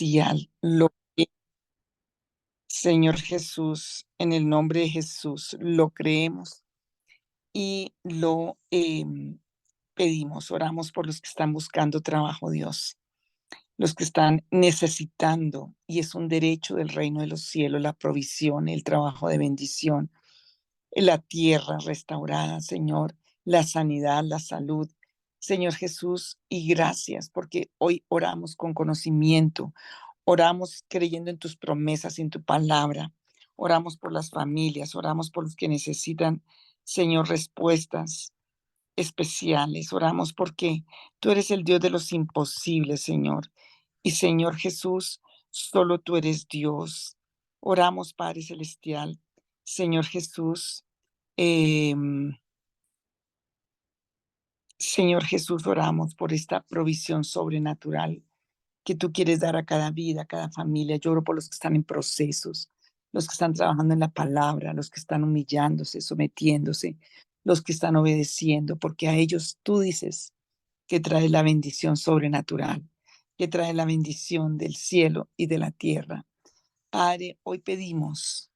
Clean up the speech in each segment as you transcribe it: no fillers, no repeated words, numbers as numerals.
celestial, lo que, Señor Jesús, en el nombre de Jesús, lo creemos y lo pedimos, oramos por los que están buscando trabajo, Dios, los que están necesitando, y es un derecho del reino de los cielos, la provisión, el trabajo de bendición, la tierra restaurada, Señor, la sanidad, la salud. Señor Jesús, y gracias porque hoy oramos con conocimiento, oramos creyendo en tus promesas, en tu palabra, oramos por las familias, oramos por los que necesitan, Señor, respuestas especiales, oramos porque tú eres el Dios de los imposibles, Señor. Y Señor Jesús, solo tú eres Dios. Oramos, Padre Celestial, Señor Jesús. Em, Señor Jesús, oramos por esta provisión sobrenatural que tú quieres dar a cada vida, a cada familia. Yo oro por los que están en procesos, los que están trabajando en la palabra, los que están humillándose, sometiéndose, los que están obedeciendo, porque a ellos tú dices que trae la bendición sobrenatural, que trae la bendición del cielo y de la tierra. Padre, hoy pedimos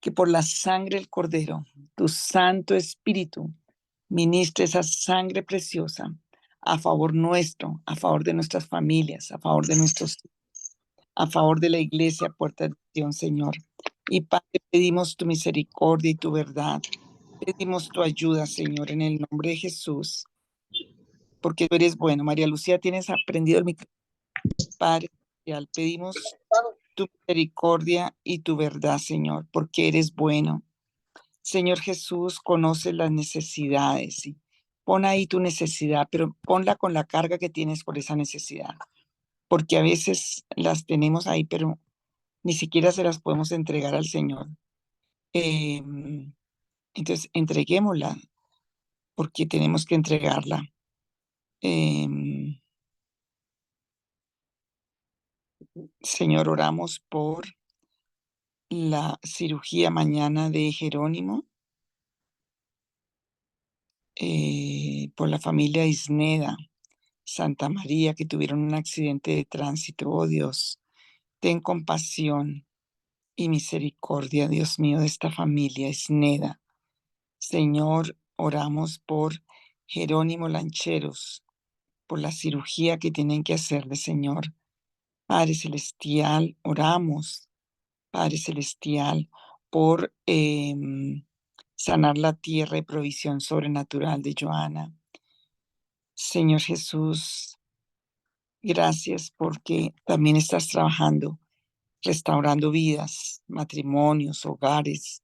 que por la sangre del Cordero, tu Santo Espíritu, ministre esa sangre preciosa a favor nuestro, a favor de nuestras familias, a favor de nuestros, a favor de la iglesia, Puerta de Dios, Señor. Y Padre, pedimos tu misericordia y tu verdad. Pedimos tu ayuda, Señor, en el nombre de Jesús, porque tú eres bueno. María Lucía, tienes aprendido el micrófono. Padre, pedimos tu misericordia y tu verdad, Señor, porque eres bueno. Señor Jesús, conoce las necesidades y pon ahí tu necesidad, pero ponla con la carga que tienes por esa necesidad, porque a veces las tenemos ahí, pero ni siquiera se las podemos entregar al Señor. Eh, entonces, entreguémosla, porque tenemos que entregarla. Eh, Señor, oramos por la cirugía mañana de Jerónimo, por la familia Isneda, Santa María, que tuvieron un accidente de tránsito. Oh Dios, ten compasión y misericordia, Dios mío, de esta familia Isneda. Señor, oramos por Jerónimo Lancheros, por la cirugía que tienen que hacerle, Señor. Padre Celestial, oramos, Padre Celestial, por sanar la tierra y provisión sobrenatural de Joana. Señor Jesús, gracias porque también estás trabajando, restaurando vidas, matrimonios, hogares,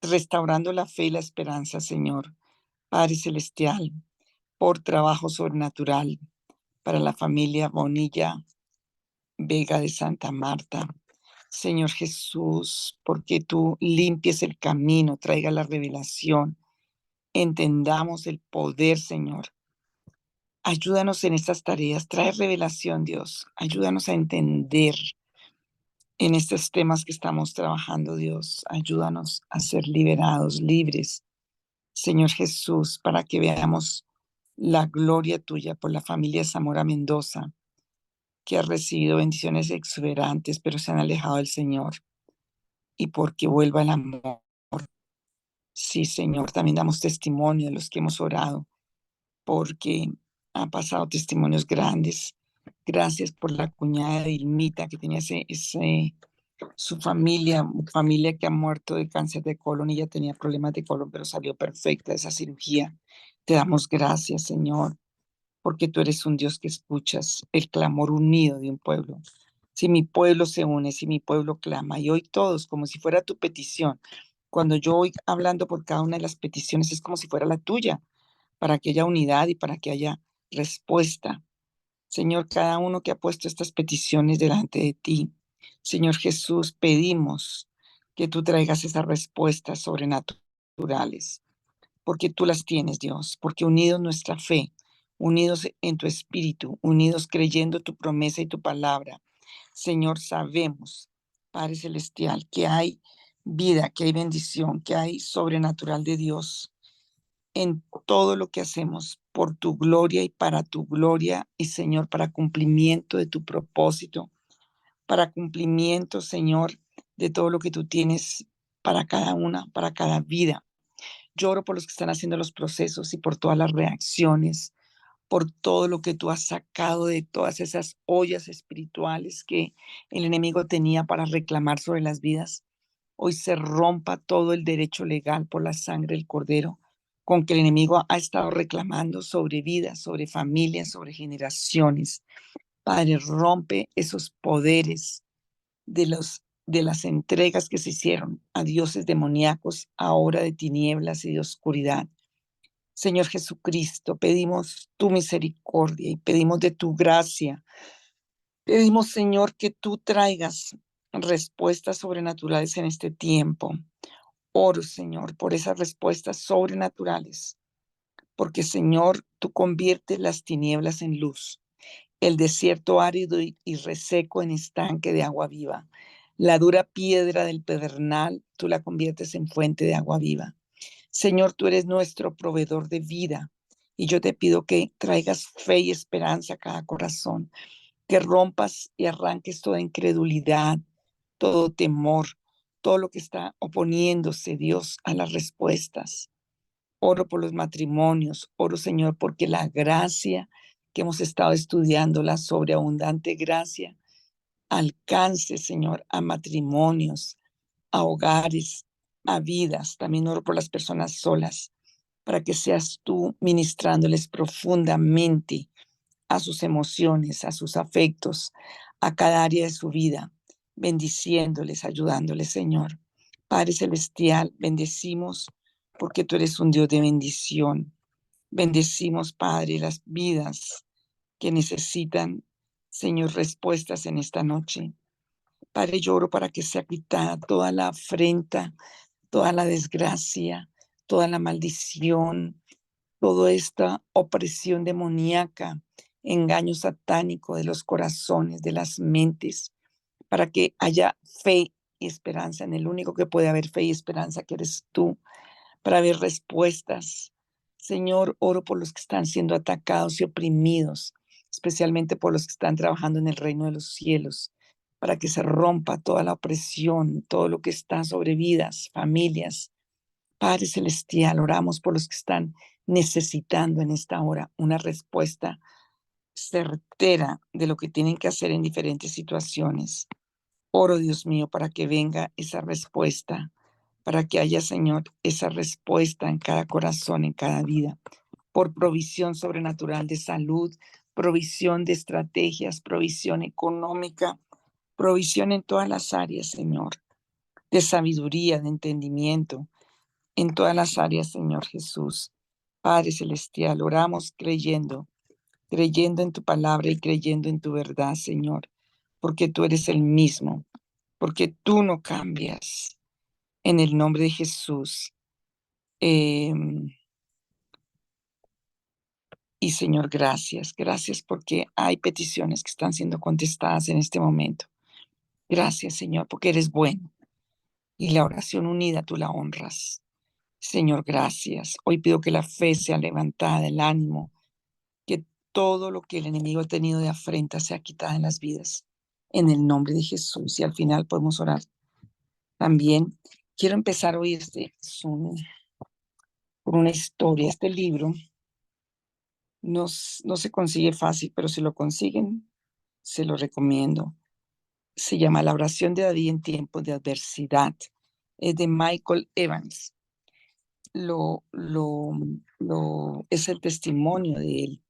restaurando la fe y la esperanza, Señor. Padre Celestial, por trabajo sobrenatural para la familia Bonilla Vega de Santa Marta. Señor Jesús, porque tú limpies el camino, traiga la revelación, entendamos el poder, Señor. Ayúdanos en estas tareas, trae revelación, Dios. Ayúdanos a entender en estos temas que estamos trabajando, Dios. Ayúdanos a ser liberados, libres, Señor Jesús, para que veamos la gloria tuya por la familia Zamora Mendoza, que ha recibido bendiciones exuberantes, pero se han alejado del Señor, y porque vuelva el amor. Sí, Señor, también damos testimonio de los que hemos orado, porque han pasado testimonios grandes. Gracias por la cuñada de Ilmita, que tenía su familia que ha muerto de cáncer de colon, y ella tenía problemas de colon, pero salió perfecta de esa cirugía. Te damos gracias, Señor, porque tú eres un Dios que escuchas el clamor unido de un pueblo. Si mi pueblo se une, si mi pueblo clama, y hoy todos, como si fuera tu petición, cuando yo voy hablando por cada una de las peticiones, es como si fuera la tuya, para que haya unidad y para que haya respuesta. Señor, cada uno que ha puesto estas peticiones delante de ti, Señor Jesús, pedimos que tú traigas esas respuestas sobrenaturales, porque tú las tienes, Dios, porque unidos nuestra fe, unidos en tu espíritu, unidos creyendo tu promesa y tu palabra, Señor, sabemos, Padre Celestial, que hay vida, que hay bendición, que hay sobrenatural de Dios en todo lo que hacemos, por tu gloria y para tu gloria, y Señor, para cumplimiento de tu propósito, para cumplimiento, Señor, de todo lo que tú tienes para cada una, para cada vida. Lloro por los que están haciendo los procesos y por todas las reacciones, por todo lo que tú has sacado de todas esas ollas espirituales que el enemigo tenía para reclamar sobre las vidas. Hoy se rompa todo el derecho legal por la sangre del Cordero con que el enemigo ha estado reclamando sobre vidas, sobre familias, sobre generaciones. Padre, rompe esos poderes de las entregas que se hicieron a dioses demoníacos, ahora de tinieblas y de oscuridad. Señor Jesucristo, pedimos tu misericordia y pedimos de tu gracia. Pedimos, Señor, que tú traigas respuestas sobrenaturales en este tiempo. Oro, Señor, por esas respuestas sobrenaturales, porque, Señor, tú conviertes las tinieblas en luz, el desierto árido y reseco en estanque de agua viva. La dura piedra del pedernal, tú la conviertes en fuente de agua viva. Señor, tú eres nuestro proveedor de vida y yo te pido que traigas fe y esperanza a cada corazón, que rompas y arranques toda incredulidad, todo temor, todo lo que está oponiéndose, Dios, a las respuestas. Oro por los matrimonios, oro, Señor, porque la gracia que hemos estado estudiando, la sobreabundante gracia, alcance, Señor, a matrimonios, a hogares, a vidas. También oro por las personas solas, para que seas tú ministrándoles profundamente a sus emociones, a sus afectos, a cada área de su vida, bendiciéndoles, ayudándoles, Señor. Padre Celestial, bendecimos porque tú eres un Dios de bendición. Bendecimos, Padre, las vidas que necesitan, Señor, respuestas en esta noche. Padre, lloro para que sea quitada toda la afrenta, toda la desgracia, toda la maldición, toda esta opresión demoníaca, engaño satánico de los corazones, de las mentes, para que haya fe y esperanza en el único que puede haber fe y esperanza, que eres tú, para ver respuestas. Señor, oro por los que están siendo atacados y oprimidos, especialmente por los que están trabajando en el reino de los cielos, para que se rompa toda la opresión, todo lo que está sobre vidas, familias. Padre Celestial, oramos por los que están necesitando en esta hora una respuesta certera de lo que tienen que hacer en diferentes situaciones. Oro, Dios mío, para que venga esa respuesta, para que haya, Señor, esa respuesta en cada corazón, en cada vida, por provisión sobrenatural de salud, provisión de estrategias, provisión económica, provisión en todas las áreas, Señor, de sabiduría, de entendimiento, en todas las áreas, Señor Jesús. Padre Celestial, oramos creyendo en tu palabra y creyendo en tu verdad, Señor, porque tú eres el mismo, porque tú no cambias. En el nombre de Jesús. Eh, y Señor, gracias. Gracias porque hay peticiones que están siendo contestadas en este momento. Gracias, Señor, porque eres bueno. Y la oración unida tú la honras. Señor, gracias. Hoy pido que la fe sea levantada, el ánimo, que todo lo que el enemigo ha tenido de afrenta sea quitada en las vidas. En el nombre de Jesús. Y al final podemos orar. También quiero empezar hoy este Zoom por una historia. Este libro no se consigue fácil, pero si lo consiguen, se lo recomiendo. Se llama La oración de David en tiempos de adversidad. Es de Michael Evans. Lo, lo, es el testimonio de él.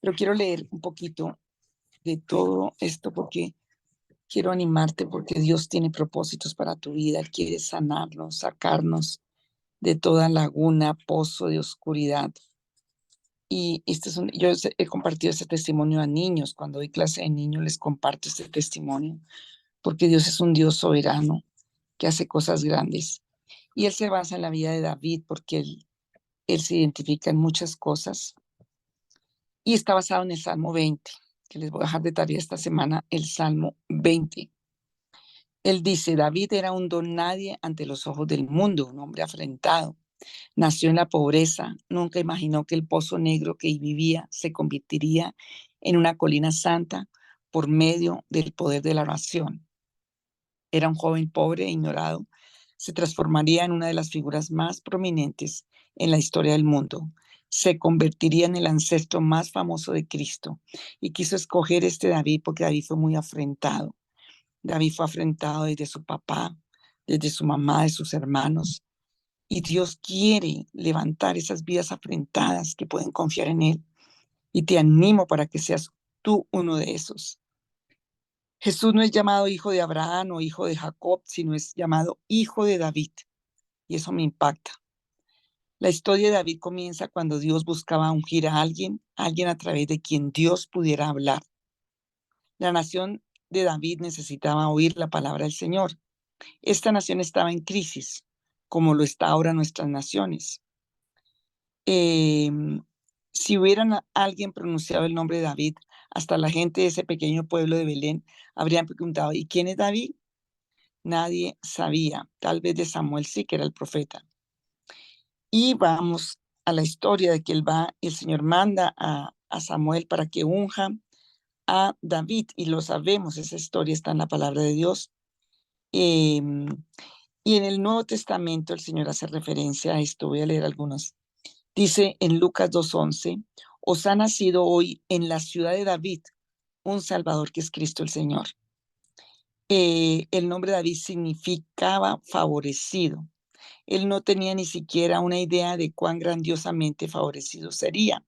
Pero quiero leer un poquito de todo esto porque quiero animarte, porque Dios tiene propósitos para tu vida. Él quiere sanarnos, sacarnos de toda laguna, pozo de oscuridad. Y yo he compartido este testimonio a niños. Cuando doy clase de niños, les comparto este testimonio, porque Dios es un Dios soberano que hace cosas grandes. Y él se basa en la vida de David, porque él se identifica en muchas cosas. Y está basado en el Salmo 20, que les voy a dejar de tarea esta semana, el Salmo 20. Él dice: David era un don nadie ante los ojos del mundo, un hombre afrentado. Nació en la pobreza, nunca imaginó que el pozo negro que vivía se convertiría en una colina santa por medio del poder de la oración. Era un joven pobre e ignorado, se transformaría en una de las figuras más prominentes en la historia del mundo. Se convertiría en el ancestro más famoso de Cristo y quiso escoger este David porque David fue muy afrentado. David fue afrentado desde su papá, desde su mamá, de sus hermanos. Y Dios quiere levantar esas vidas afrentadas que pueden confiar en Él. Y te animo para que seas tú uno de esos. Jesús no es llamado hijo de Abraham o hijo de Jacob, sino es llamado hijo de David. Y eso me impacta. La historia de David comienza cuando Dios buscaba ungir a alguien a través de quien Dios pudiera hablar. La nación de David necesitaba oír la palabra del Señor. Esta nación estaba en crisis, como lo está ahora nuestras naciones. Eh, si hubieran alguien pronunciado el nombre de David, hasta la gente de ese pequeño pueblo de Belén habrían preguntado, ¿y quién es David? Nadie sabía, tal vez de Samuel sí, que era el profeta. Y vamos a la historia de que el Señor manda a Samuel para que unja a David, y lo sabemos, esa historia está en la palabra de Dios. Eh, y en el Nuevo Testamento el Señor hace referencia a esto, voy a leer algunos. Dice en Lucas 2:11, os ha nacido hoy en la ciudad de David un Salvador que es Cristo el Señor. El nombre David significaba favorecido. Él no tenía ni siquiera una idea de cuán grandiosamente favorecido sería.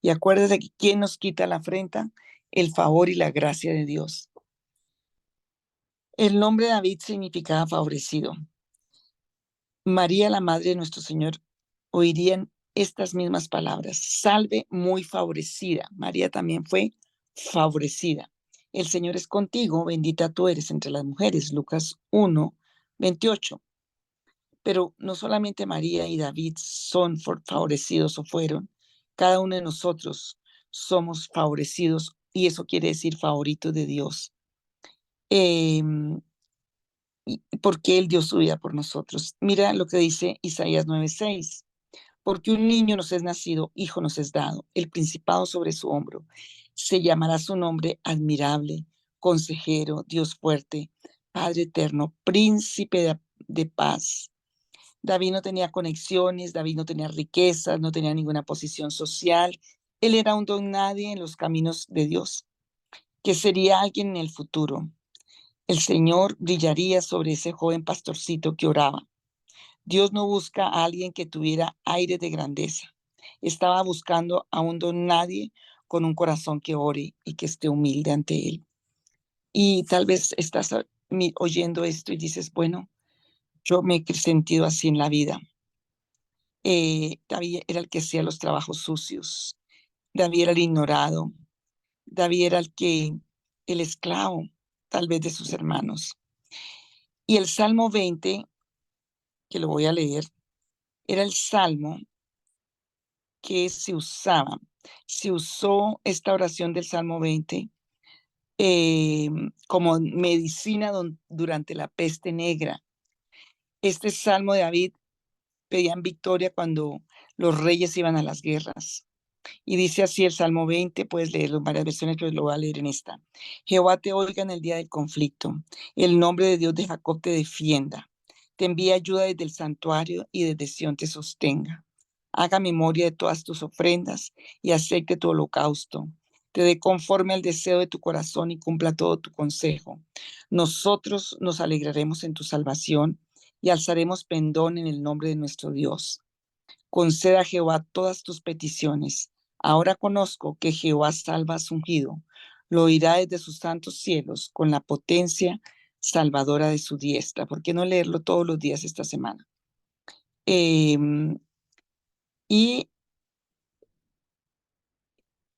Y acuérdate que ¿quién nos quita la afrenta? El favor y la gracia de Dios. El nombre David significaba favorecido. María, la madre de nuestro Señor, oirían estas mismas palabras. Salve muy favorecida. María también fue favorecida. El Señor es contigo, bendita tú eres entre las mujeres. Lucas 1:28. Pero no solamente María y David son favorecidos o fueron, cada uno de nosotros somos favorecidos y eso quiere decir favoritos de Dios. Porque Él dio su vida por nosotros. Mira lo que dice Isaías 9:6. Porque un niño nos es nacido, hijo nos es dado, el principado sobre su hombro. Se llamará su nombre admirable, consejero, Dios fuerte, Padre eterno, príncipe de paz. David no tenía conexiones, David no tenía riquezas, no tenía ninguna posición social. Él era un don nadie en los caminos de Dios, que sería alguien en el futuro. El Señor brillaría sobre ese joven pastorcito que oraba. Dios no busca a alguien que tuviera aire de grandeza. Estaba buscando a un don nadie con un corazón que ore y que esté humilde ante Él. Y tal vez estás oyendo esto y dices, bueno, yo me he sentido así en la vida. David era el que hacía los trabajos sucios. David era el ignorado. David era el esclavo, tal vez de sus hermanos. Y el Salmo 20, que lo voy a leer, era el salmo que se usaba. Se usó esta oración del Salmo 20 como medicina durante la peste negra. Este Salmo de David pedían victoria cuando los reyes iban a las guerras. Y dice así el Salmo 20, puedes leerlo en varias versiones, pero lo voy a leer en esta. Jehová te oiga en el día del conflicto, el nombre de Dios de Jacob te defienda, te envíe ayuda desde el santuario y desde Sión te sostenga. Haga memoria de todas tus ofrendas y acepte tu holocausto. Te dé conforme al deseo de tu corazón y cumpla todo tu consejo. Nosotros nos alegraremos en tu salvación y alzaremos pendón en el nombre de nuestro Dios. Conceda a Jehová todas tus peticiones. Ahora conozco que Jehová salva a su ungido. Lo oirá desde sus santos cielos con la potencia salvadora de su diestra. ¿Por qué no leerlo todos los días esta semana? Eh, y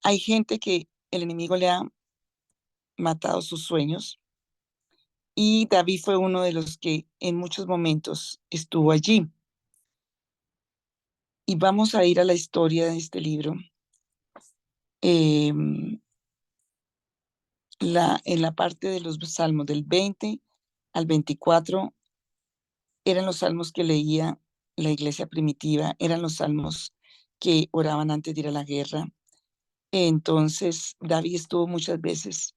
hay gente que el enemigo le ha matado sus sueños y David fue uno de los que en muchos momentos estuvo allí. Y vamos a ir a la historia de este libro. Eh, en la parte de los salmos del 20 al 24 eran los salmos que leía la iglesia primitiva, eran los salmos que oraban antes de ir a la guerra. Entonces, David estuvo muchas veces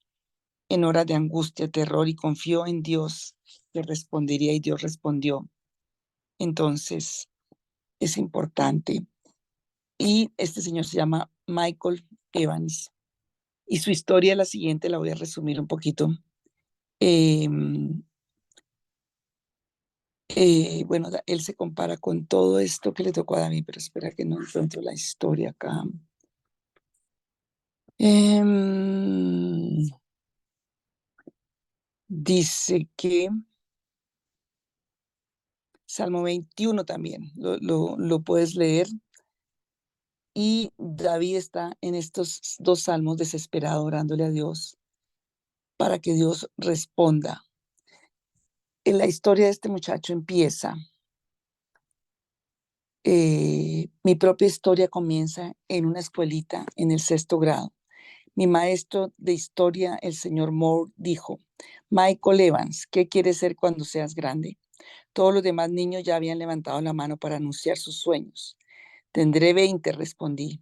en horas de angustia, terror y confió en Dios que respondería y Dios respondió. Entonces, es importante. Y este señor se llama Michael Evans. Y su historia es la siguiente, la voy a resumir un poquito. Bueno, él se compara con todo esto que le tocó a David, pero espera que no encuentro la historia acá. Dice que Salmo 21 también, lo puedes leer. Y David está en estos dos salmos desesperado orándole a Dios para que Dios responda. En la historia de este muchacho empieza, mi propia historia comienza en una escuelita en el 6º grado. Mi maestro de historia, el señor Moore, dijo: Michael Evans, ¿qué quieres ser cuando seas grande? Todos los demás niños ya habían levantado la mano para anunciar sus sueños. Tendré 20, respondí.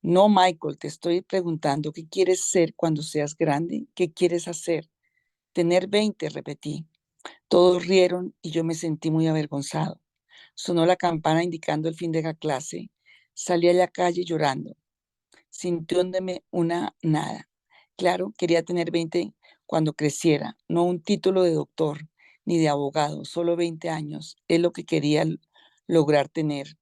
No, Michael, te estoy preguntando qué quieres ser cuando seas grande, qué quieres hacer. Tener 20, repetí. Todos rieron y yo me sentí muy avergonzado. Sonó la campana indicando el fin de la clase. Salí a la calle llorando, sintiéndome una nada. Claro, quería tener 20 cuando creciera, no un título de doctor ni de abogado, solo 20 años. Es lo que quería lograr tener.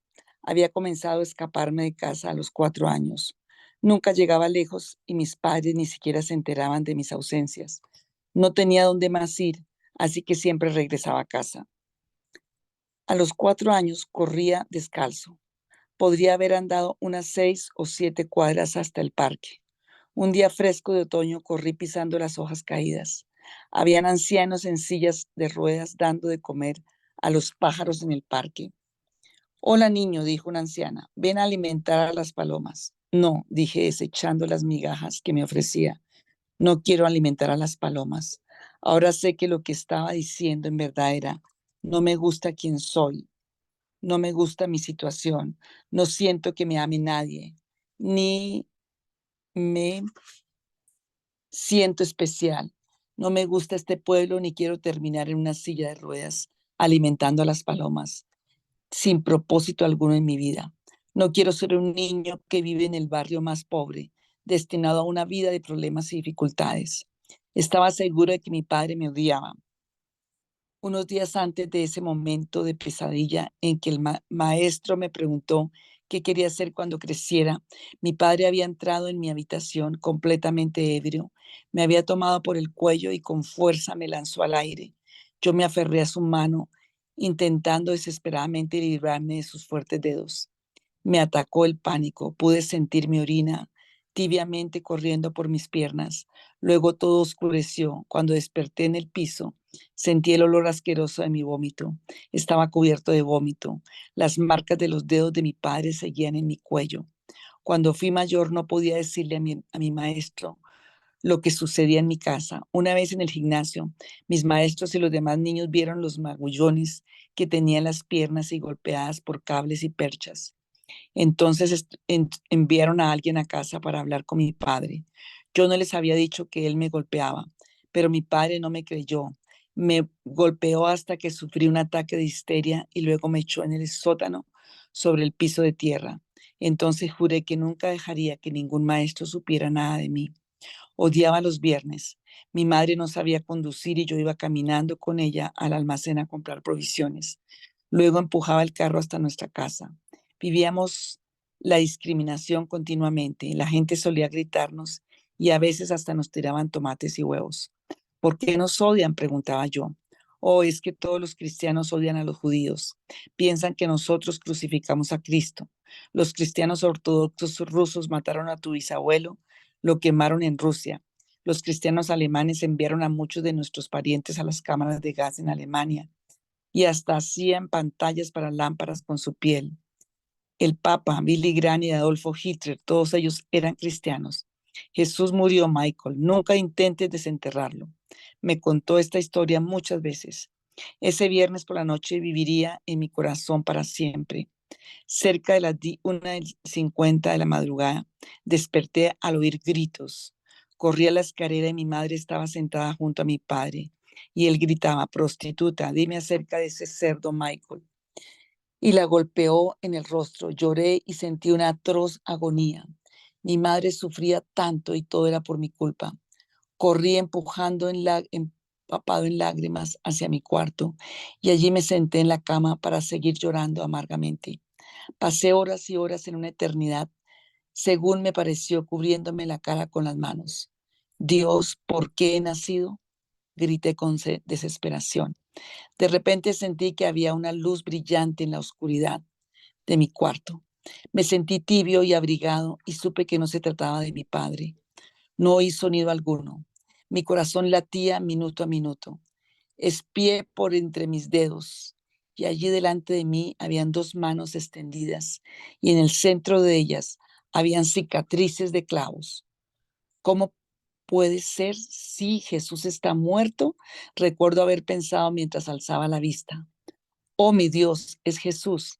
Había comenzado a escaparme de casa a los 4 años. Nunca llegaba lejos y mis padres ni siquiera se enteraban de mis ausencias. No tenía dónde más ir, así que siempre regresaba a casa. A los 4 años corría descalzo. Podría haber andado unas 6 o 7 cuadras hasta el parque. Un día fresco de otoño corrí pisando las hojas caídas. Habían ancianos en sillas de ruedas dando de comer a los pájaros en el parque. Hola, niño, dijo una anciana, ven a alimentar a las palomas. No, dije desechando las migajas que me ofrecía. No quiero alimentar a las palomas. Ahora sé que lo que estaba diciendo en verdad era: no me gusta quién soy, no me gusta mi situación, no siento que me ame nadie, ni me siento especial. No me gusta este pueblo ni quiero terminar en una silla de ruedas alimentando a las palomas, sin propósito alguno en mi vida. No quiero ser un niño que vive en el barrio más pobre, destinado a una vida de problemas y dificultades. Estaba seguro de que mi padre me odiaba. Unos días antes de ese momento de pesadilla en que el maestro me preguntó qué quería hacer cuando creciera, mi padre había entrado en mi habitación completamente ebrio, me había tomado por el cuello y con fuerza me lanzó al aire. Yo me aferré a su mano, intentando desesperadamente librarme de sus fuertes dedos. Me atacó el pánico, pude sentir mi orina tibiamente corriendo por mis piernas. Luego todo oscureció. Cuando desperté en el piso, sentí el olor asqueroso de mi vómito. Estaba cubierto de vómito. Las marcas de los dedos de mi padre seguían en mi cuello. Cuando fui mayor no podía decirle a mi maestro lo que sucedía en mi casa. Una vez en el gimnasio, mis maestros y los demás niños vieron los magullones que tenía en las piernas y golpeadas por cables y perchas. Entonces enviaron a alguien a casa para hablar con mi padre. Yo no les había dicho que él me golpeaba, pero mi padre no me creyó. Me golpeó hasta que sufrí un ataque de histeria y luego me echó en el sótano sobre el piso de tierra. Entonces juré que nunca dejaría que ningún maestro supiera nada de mí. Odiaba los viernes. Mi madre no sabía conducir y yo iba caminando con ella al almacén a comprar provisiones. Luego empujaba el carro hasta nuestra casa. Vivíamos la discriminación continuamente. La gente solía gritarnos y a veces hasta nos tiraban tomates y huevos. ¿Por qué nos odian?, preguntaba yo. ¿O es que todos los cristianos odian a los judíos? Piensan que nosotros crucificamos a Cristo. Los cristianos ortodoxos rusos mataron a tu bisabuelo, lo quemaron en Rusia. Los cristianos alemanes enviaron a muchos de nuestros parientes a las cámaras de gas en Alemania y hasta hacían pantallas para lámparas con su piel. El Papa, Billy Graham y Adolfo Hitler, todos ellos eran cristianos. Jesús murió, Michael. Nunca intentes desenterrarlo. Me contó esta historia muchas veces. Ese viernes por la noche viviría en mi corazón para siempre. Cerca de las 1:50 de la madrugada, desperté al oír gritos. Corrí a la escalera y mi madre estaba sentada junto a mi padre. Y él gritaba: prostituta, dime acerca de ese cerdo Michael. Y la golpeó en el rostro. Lloré y sentí una atroz agonía. Mi madre sufría tanto y todo era por mi culpa. Corrí empapado en lágrimas hacia mi cuarto y allí me senté en la cama para seguir llorando amargamente. Pasé horas y horas en una eternidad, según me pareció, cubriéndome la cara con las manos. Dios, ¿por qué he nacido? Grité con desesperación. De repente sentí que había una luz brillante en la oscuridad de mi cuarto. Me sentí tibio y abrigado y supe que no se trataba de mi padre. No oí sonido alguno. Mi corazón latía minuto a minuto. Espié por entre mis dedos y allí delante de mí habían dos manos extendidas y en el centro de ellas habían cicatrices de clavos. ¿Cómo puede ser si Jesús está muerto? Recuerdo haber pensado mientras alzaba la vista. Oh, mi Dios, es Jesús.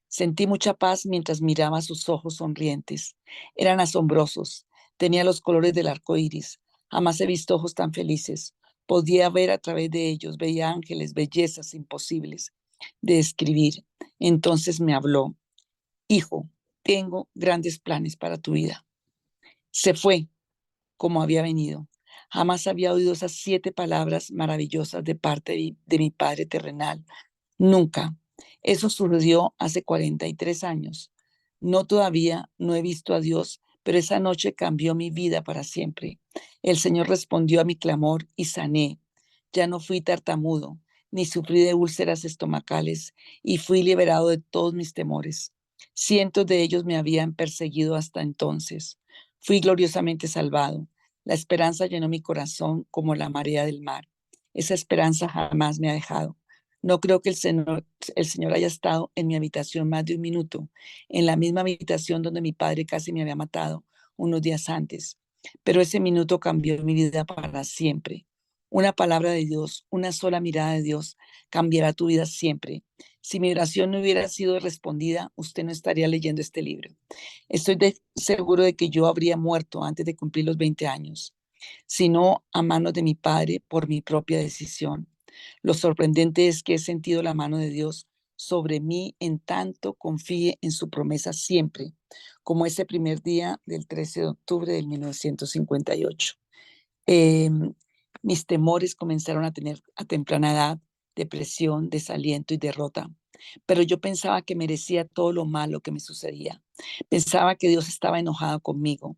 Sentí mucha paz mientras miraba sus ojos sonrientes. Eran asombrosos. Tenía los colores del arco iris. Jamás he visto ojos tan felices. Podía ver a través de ellos, veía ángeles, bellezas imposibles de describir. Entonces me habló: hijo, tengo grandes planes para tu vida. Se fue como había venido. Jamás había oído esas 7 palabras maravillosas de parte de mi Padre terrenal. Nunca. Eso sucedió hace 43 años. No todavía, no he visto a Dios, pero esa noche cambió mi vida para siempre. El Señor respondió a mi clamor y sané. Ya no fui tartamudo, ni sufrí de úlceras estomacales, y fui liberado de todos mis temores. Cientos de ellos me habían perseguido hasta entonces. Fui gloriosamente salvado. La esperanza llenó mi corazón como la marea del mar. Esa esperanza jamás me ha dejado. No creo que el Señor haya estado en mi habitación más de un minuto, en la misma habitación donde mi padre casi me había matado unos días antes. Pero ese minuto cambió mi vida para siempre. Una palabra de Dios, una sola mirada de Dios cambiará tu vida siempre. Si mi oración no hubiera sido respondida, usted no estaría leyendo este libro. Estoy seguro de que yo habría muerto antes de cumplir los 20 años, sino a manos de mi padre por mi propia decisión. Lo sorprendente es que he sentido la mano de Dios sobre mí en tanto confíe en su promesa siempre, como ese primer día del 13 de octubre de 1958. Eh, Mis temores comenzaron a tener a temprana edad depresión, desaliento y derrota. Pero yo pensaba que merecía todo lo malo que me sucedía. Pensaba que Dios estaba enojado conmigo.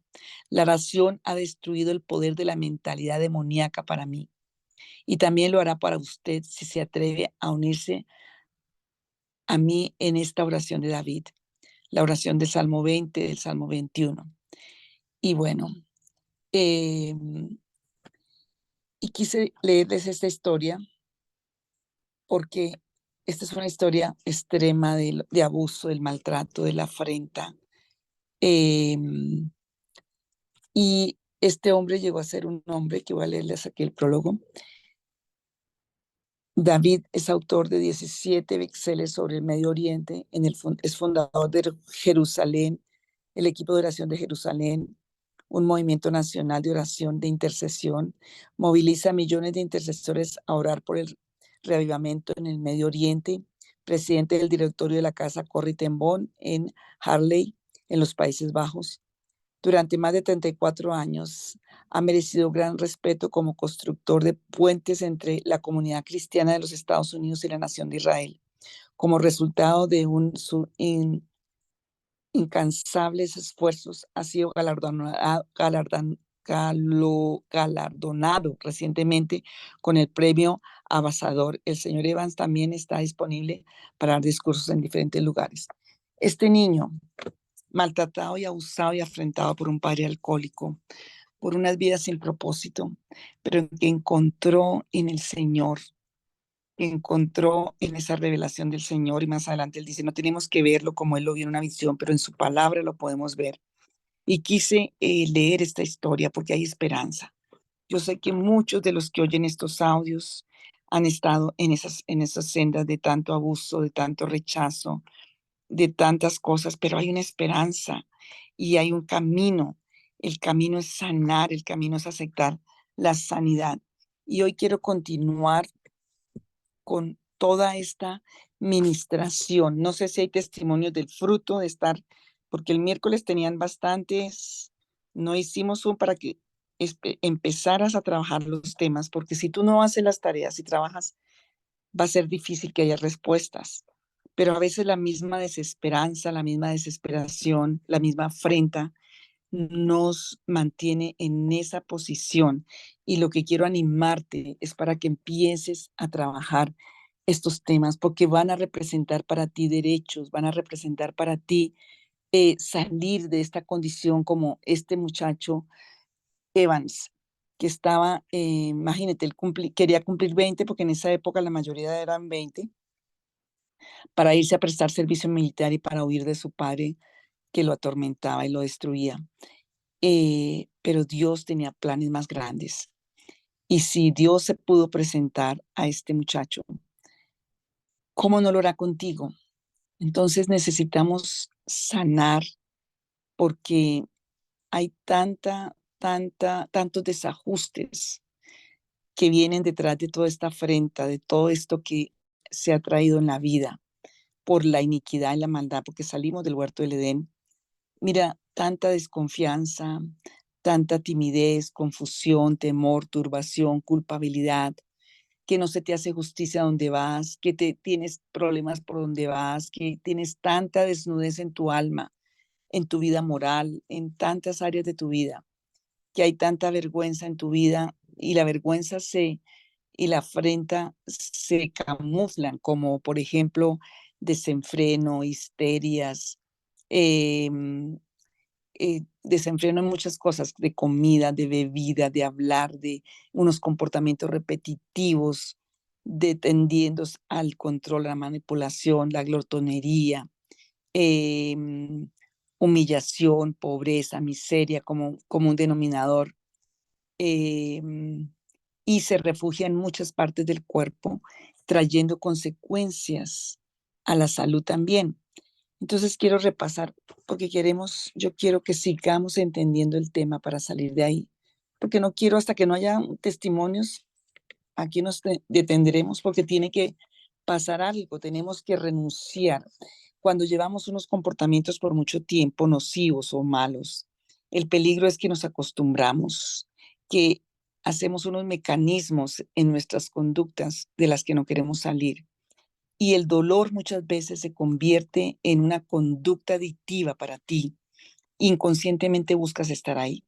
La oración ha destruido el poder de la mentalidad demoníaca para mí y también lo hará para usted si se atreve a unirse a mí en esta oración de David, la oración del Salmo 20, del Salmo 21. Y bueno, eh, y quise leerles esta historia porque esta es una historia extrema de abuso, del maltrato, de la afrenta. Eh, y este hombre llegó a ser un hombre, que voy a leerles aquí el prólogo. David es autor de 17 bestsellers sobre el Medio Oriente, es fundador de Jerusalén, el equipo de oración de Jerusalén, un movimiento nacional de oración de intercesión, moviliza a millones de intercesores a orar por el reavivamiento en el Medio Oriente, presidente del directorio de la Casa Corrie ten Boom en Harley, en los Países Bajos. Durante más de 34 años ha merecido gran respeto como constructor de puentes entre la comunidad cristiana de los Estados Unidos y la nación de Israel. Como resultado de incansables esfuerzos, ha sido galardonado recientemente con el premio Abasador. El señor Evans también está disponible para dar discursos en diferentes lugares. Este niño, maltratado y abusado y afrentado por un padre alcohólico, por unas vidas sin propósito, pero que encontró en el Señor, que encontró en esa revelación del Señor. Y más adelante él dice: no tenemos que verlo como él lo vio en una visión, pero en su palabra lo podemos ver. Y quise leer esta historia porque hay esperanza. Yo sé que muchos de los que oyen estos audios han estado en esas sendas de tanto abuso, de tanto rechazo, de tantas cosas, pero hay una esperanza y hay un camino. El camino es sanar, el camino es aceptar la sanidad. Y hoy quiero continuar con toda esta ministración. No sé si hay testimonios del fruto de estar, porque el miércoles tenían bastantes, no hicimos un para que empezaras a trabajar los temas, porque si tú no haces las tareas y trabajas, va a ser difícil que haya respuestas. Pero a veces la misma desesperanza, la misma desesperación, la misma afrenta nos mantiene en esa posición. Y lo que quiero animarte es para que empieces a trabajar estos temas, porque van a representar para ti derechos, van a representar para ti salir de esta condición como este muchacho Evans, que estaba, imagínate, él quería cumplir 20, porque en esa época la mayoría eran 20, para irse a prestar servicio militar y para huir de su padre que lo atormentaba y lo destruía. Pero Dios tenía planes más grandes. Y si Dios se pudo presentar a este muchacho, ¿cómo no lo hará contigo? Entonces necesitamos sanar porque hay tantos desajustes que vienen detrás de toda esta afrenta, de todo esto que se ha traído en la vida por la iniquidad y la maldad, porque salimos del huerto del Edén. Mira, tanta desconfianza, tanta timidez, confusión, temor, turbación, culpabilidad, que no se te hace justicia donde vas, que te tienes problemas por donde vas, que tienes tanta desnudez en tu alma, en tu vida moral, en tantas áreas de tu vida, que hay tanta vergüenza en tu vida y la vergüenza y la afrenta se camuflan como, por ejemplo, desenfreno, histerias, em, desenfreno en muchas cosas, de comida, de bebida, de hablar, de unos comportamientos repetitivos, de tendiendo al control, a la manipulación, la glotonería, em, humillación, pobreza, miseria como un denominador, em, y se refugia en muchas partes del cuerpo, trayendo consecuencias a la salud también. Entonces quiero repasar, porque yo quiero que sigamos entendiendo el tema para salir de ahí, porque no quiero hasta que no haya testimonios, aquí nos detendremos porque tiene que pasar algo, tenemos que renunciar. Cuando llevamos unos comportamientos por mucho tiempo nocivos o malos, el peligro es que nos acostumbramos, que hacemos unos mecanismos en nuestras conductas de las que no queremos salir. Y el dolor muchas veces se convierte en una conducta adictiva para ti. Inconscientemente buscas estar ahí.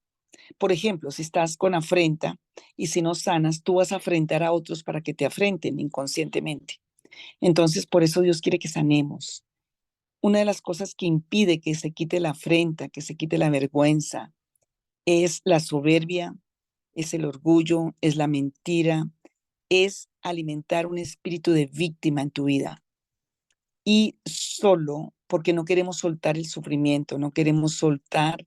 Por ejemplo, si estás con afrenta y si no sanas, tú vas a afrentar a otros para que te afrenten inconscientemente. Entonces, por eso Dios quiere que sanemos. Una de las cosas que impide que se quite la afrenta, que se quite la vergüenza, es la soberbia, es el orgullo, es la mentira, es alimentar un espíritu de víctima en tu vida. Y solo porque no queremos soltar el sufrimiento, no queremos soltar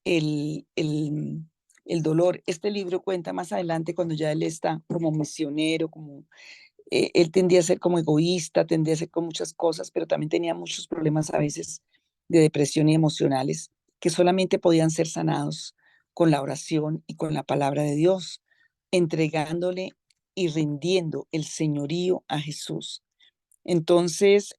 el, el, el dolor. Este libro cuenta más adelante cuando ya él está como misionero, como él tendía a ser como egoísta, tendía a ser con muchas cosas, pero también tenía muchos problemas a veces de depresión y emocionales que solamente podían ser sanados con la oración y con la palabra de Dios, entregándole y rindiendo el señorío a Jesús. Entonces,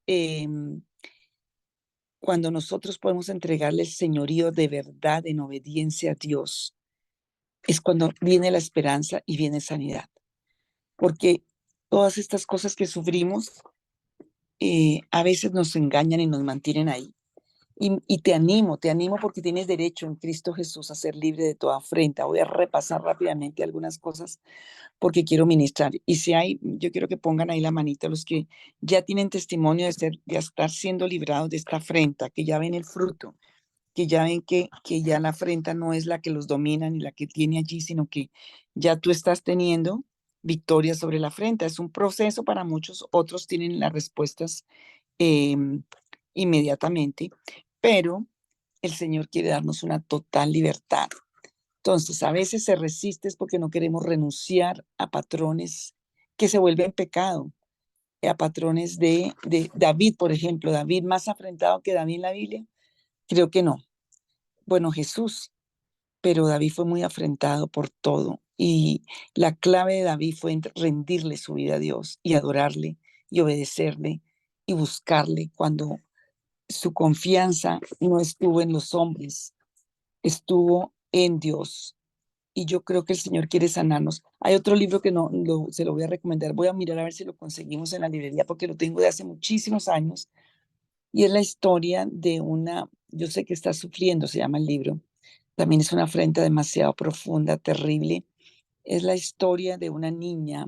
cuando nosotros podemos entregarle el señorío de verdad en obediencia a Dios, es cuando viene la esperanza y viene sanidad. Porque todas estas cosas que sufrimos a veces nos engañan y nos mantienen ahí. Y te animo porque tienes derecho en Cristo Jesús a ser libre de toda afrenta. Voy a repasar rápidamente algunas cosas porque quiero ministrar. Y si hay, yo quiero que pongan ahí la manita los que ya tienen testimonio de estar siendo librados de esta afrenta, que ya ven el fruto, que ya ven que ya la afrenta no es la que los domina ni la que tiene allí, sino que ya tú estás teniendo victoria sobre la afrenta. Es un proceso para muchos, otros tienen las respuestas eh, inmediatamente, pero el Señor quiere darnos una total libertad. Entonces, a veces se resiste porque no queremos renunciar a patrones que se vuelve en pecado, a patrones de David, por ejemplo. David más afrentado que David en la Biblia, creo que no. Bueno, Jesús, pero David fue muy afrentado por todo. Y la clave de David fue rendirle su vida a Dios y adorarle y obedecerle y buscarle cuando su confianza no estuvo en los hombres, estuvo en Dios. Y yo creo que el Señor quiere sanarnos. Hay otro libro que se lo voy a recomendar. Voy a mirar a ver si lo conseguimos en la librería porque lo tengo de hace muchísimos años. Y es la historia de una, yo sé que está sufriendo, se llama el libro. También es una afrenta demasiado profunda, terrible. Es la historia de una niña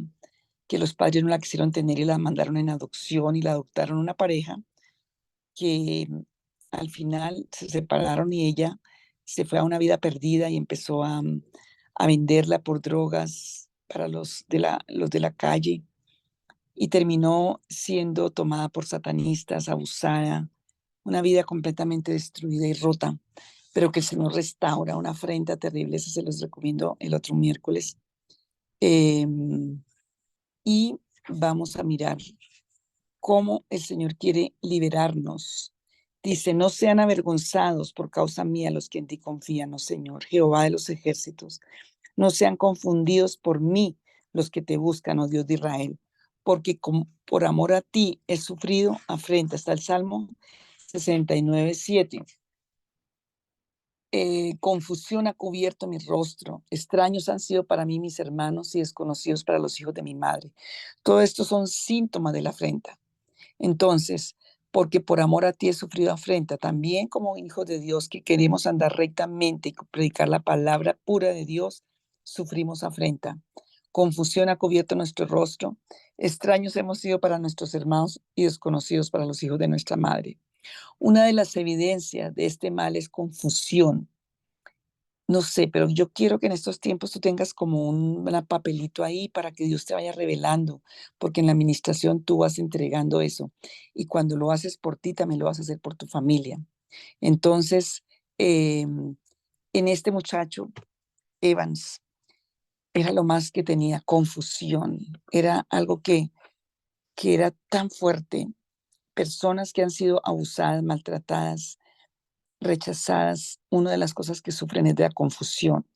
que los padres no la quisieron tener y la mandaron en adopción y la adoptaron una pareja que al final se separaron y ella se fue a una vida perdida y empezó a venderla por drogas para los de la calle y terminó siendo tomada por satanistas, abusada, una vida completamente destruida y rota, pero que el Señor restaura, una afrenta terrible, eso se los recomiendo el otro miércoles. Y vamos a mirar cómo el Señor quiere liberarnos. Dice, no sean avergonzados por causa mía los que en ti confían, oh Señor, Jehová de los ejércitos. No sean confundidos por mí los que te buscan, oh Dios de Israel, porque por amor a ti he sufrido afrenta. Está el Salmo 69:7. Confusión ha cubierto mi rostro, extraños han sido para mí mis hermanos y desconocidos para los hijos de mi madre. Todo esto son síntomas de la afrenta. Entonces, porque por amor a ti he sufrido afrenta, también como hijos de Dios que queremos andar rectamente y predicar la palabra pura de Dios, sufrimos afrenta. Confusión ha cubierto nuestro rostro, extraños hemos sido para nuestros hermanos y desconocidos para los hijos de nuestra madre. Una de las evidencias de este mal es confusión. No sé, pero yo quiero que en estos tiempos tú tengas como un papelito ahí para que Dios te vaya revelando, porque en la administración tú vas entregando eso y cuando lo haces por ti, también lo vas a hacer por tu familia. Entonces, en este muchacho, Evans, era lo más que tenía, confusión, era algo que era tan fuerte, personas que han sido abusadas, maltratadas, rechazadas, una de las cosas que sufren es de la confusión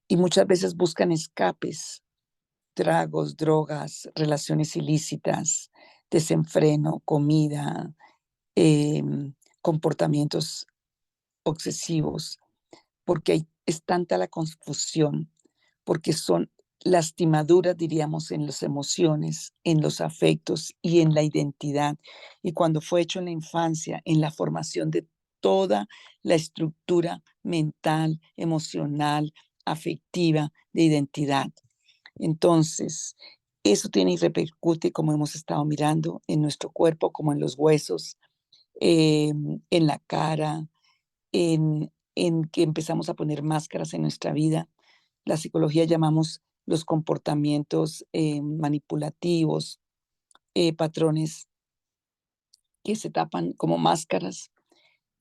y muchas veces buscan escapes, tragos, drogas, relaciones ilícitas, desenfreno, comida, comportamientos obsesivos, porque es tanta la confusión, porque son lastimaduras, diríamos, en las emociones, en los afectos y en la identidad. Y cuando fue hecho en la infancia, en la formación de toda la estructura mental, emocional, afectiva de identidad. Entonces, eso tiene y repercute, como hemos estado mirando, en nuestro cuerpo, como en los huesos, en la cara, en que empezamos a poner máscaras en nuestra vida. La psicología llamamos los comportamientos manipulativos, patrones que se tapan como máscaras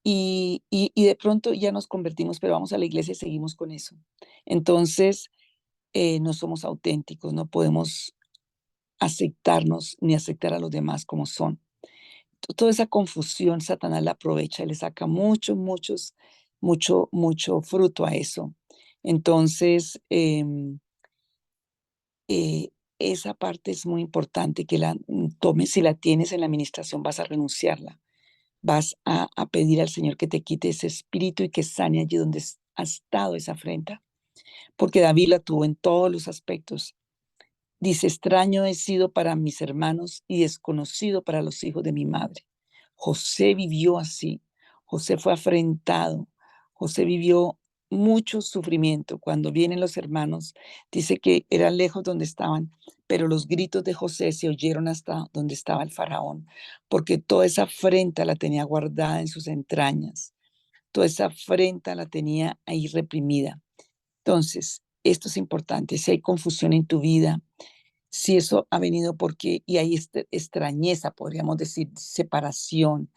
y de pronto ya nos convertimos, pero vamos a la iglesia y seguimos con eso. Entonces, no somos auténticos, no podemos aceptarnos ni aceptar a los demás como son. Toda esa confusión, Satanás la aprovecha y le saca mucho fruto a eso. Entonces, esa parte es muy importante que la tomes. Si la tienes en la administración, vas a renunciarla. Vas a pedir al Señor que te quite ese espíritu y que sane allí donde ha estado esa afrenta. Porque David la tuvo en todos los aspectos. Dice, extraño he sido para mis hermanos y desconocido para los hijos de mi madre. José vivió así. José fue afrentado. José vivió mucho sufrimiento. Cuando vienen los hermanos, dice que era lejos donde estaban, pero los gritos de José se oyeron hasta donde estaba el faraón, porque toda esa afrenta la tenía guardada en sus entrañas. Toda esa afrenta la tenía ahí reprimida. Entonces, esto es importante. Si hay confusión en tu vida, si eso ha venido porque, y hay extrañeza, podríamos decir, separación,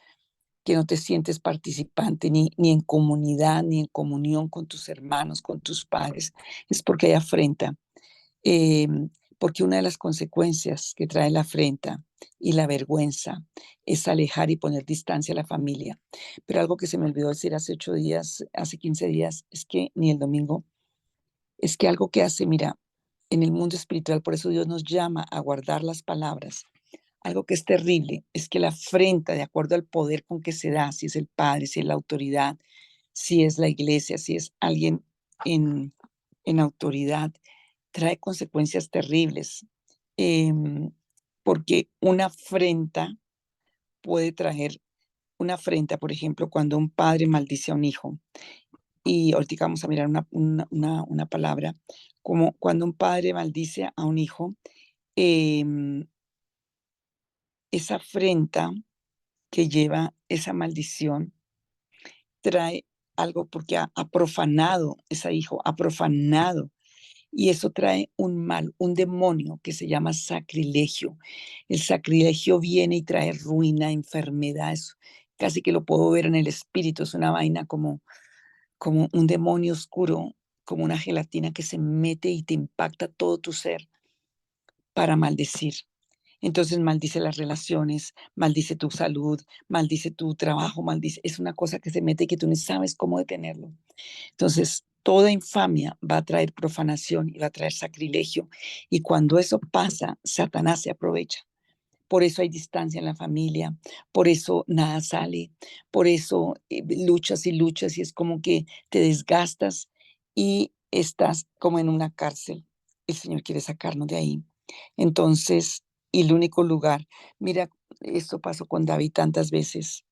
que no te sientes participante ni en comunidad, ni en comunión con tus hermanos, con tus padres, es porque hay afrenta. Eh, porque una de las consecuencias que trae la afrenta y la vergüenza es alejar y poner distancia a la familia. Pero algo que se me olvidó decir hace 8 días, hace 15 días, es que ni el domingo, es que algo que hace, mira, en el mundo espiritual, por eso Dios nos llama a guardar las palabras. Algo que es terrible es que la afrenta, de acuerdo al poder con que se da, si es el padre, si es la autoridad, si es la iglesia, si es alguien en, en autoridad, trae consecuencias terribles. em, Porque una afrenta puede traer una afrenta, por ejemplo, cuando un padre maldice a un hijo. Y ahorita vamos a mirar una palabra, como cuando un padre maldice a un hijo, em, esa afrenta que lleva esa maldición trae algo porque ha profanado ese hijo, ha profanado. Y eso trae un mal, un demonio que se llama sacrilegio. El sacrilegio viene y trae ruina, enfermedades. Casi que lo puedo ver en el espíritu. Es una vaina como un demonio oscuro, como una gelatina que se mete y te impacta todo tu ser para maldecir. Entonces maldice las relaciones, maldice tu salud, maldice tu trabajo, maldice. Es una cosa que se mete y que tú no sabes cómo detenerlo. Entonces, toda infamia va a traer profanación y va a traer sacrilegio. Y cuando eso pasa, Satanás se aprovecha. Por eso hay distancia en la familia, por eso nada sale, por eso luchas y luchas y es como que te desgastas y estás como en una cárcel. El Señor quiere sacarnos de ahí. Entonces, y el único lugar, mira, esto pasó con David tantas veces,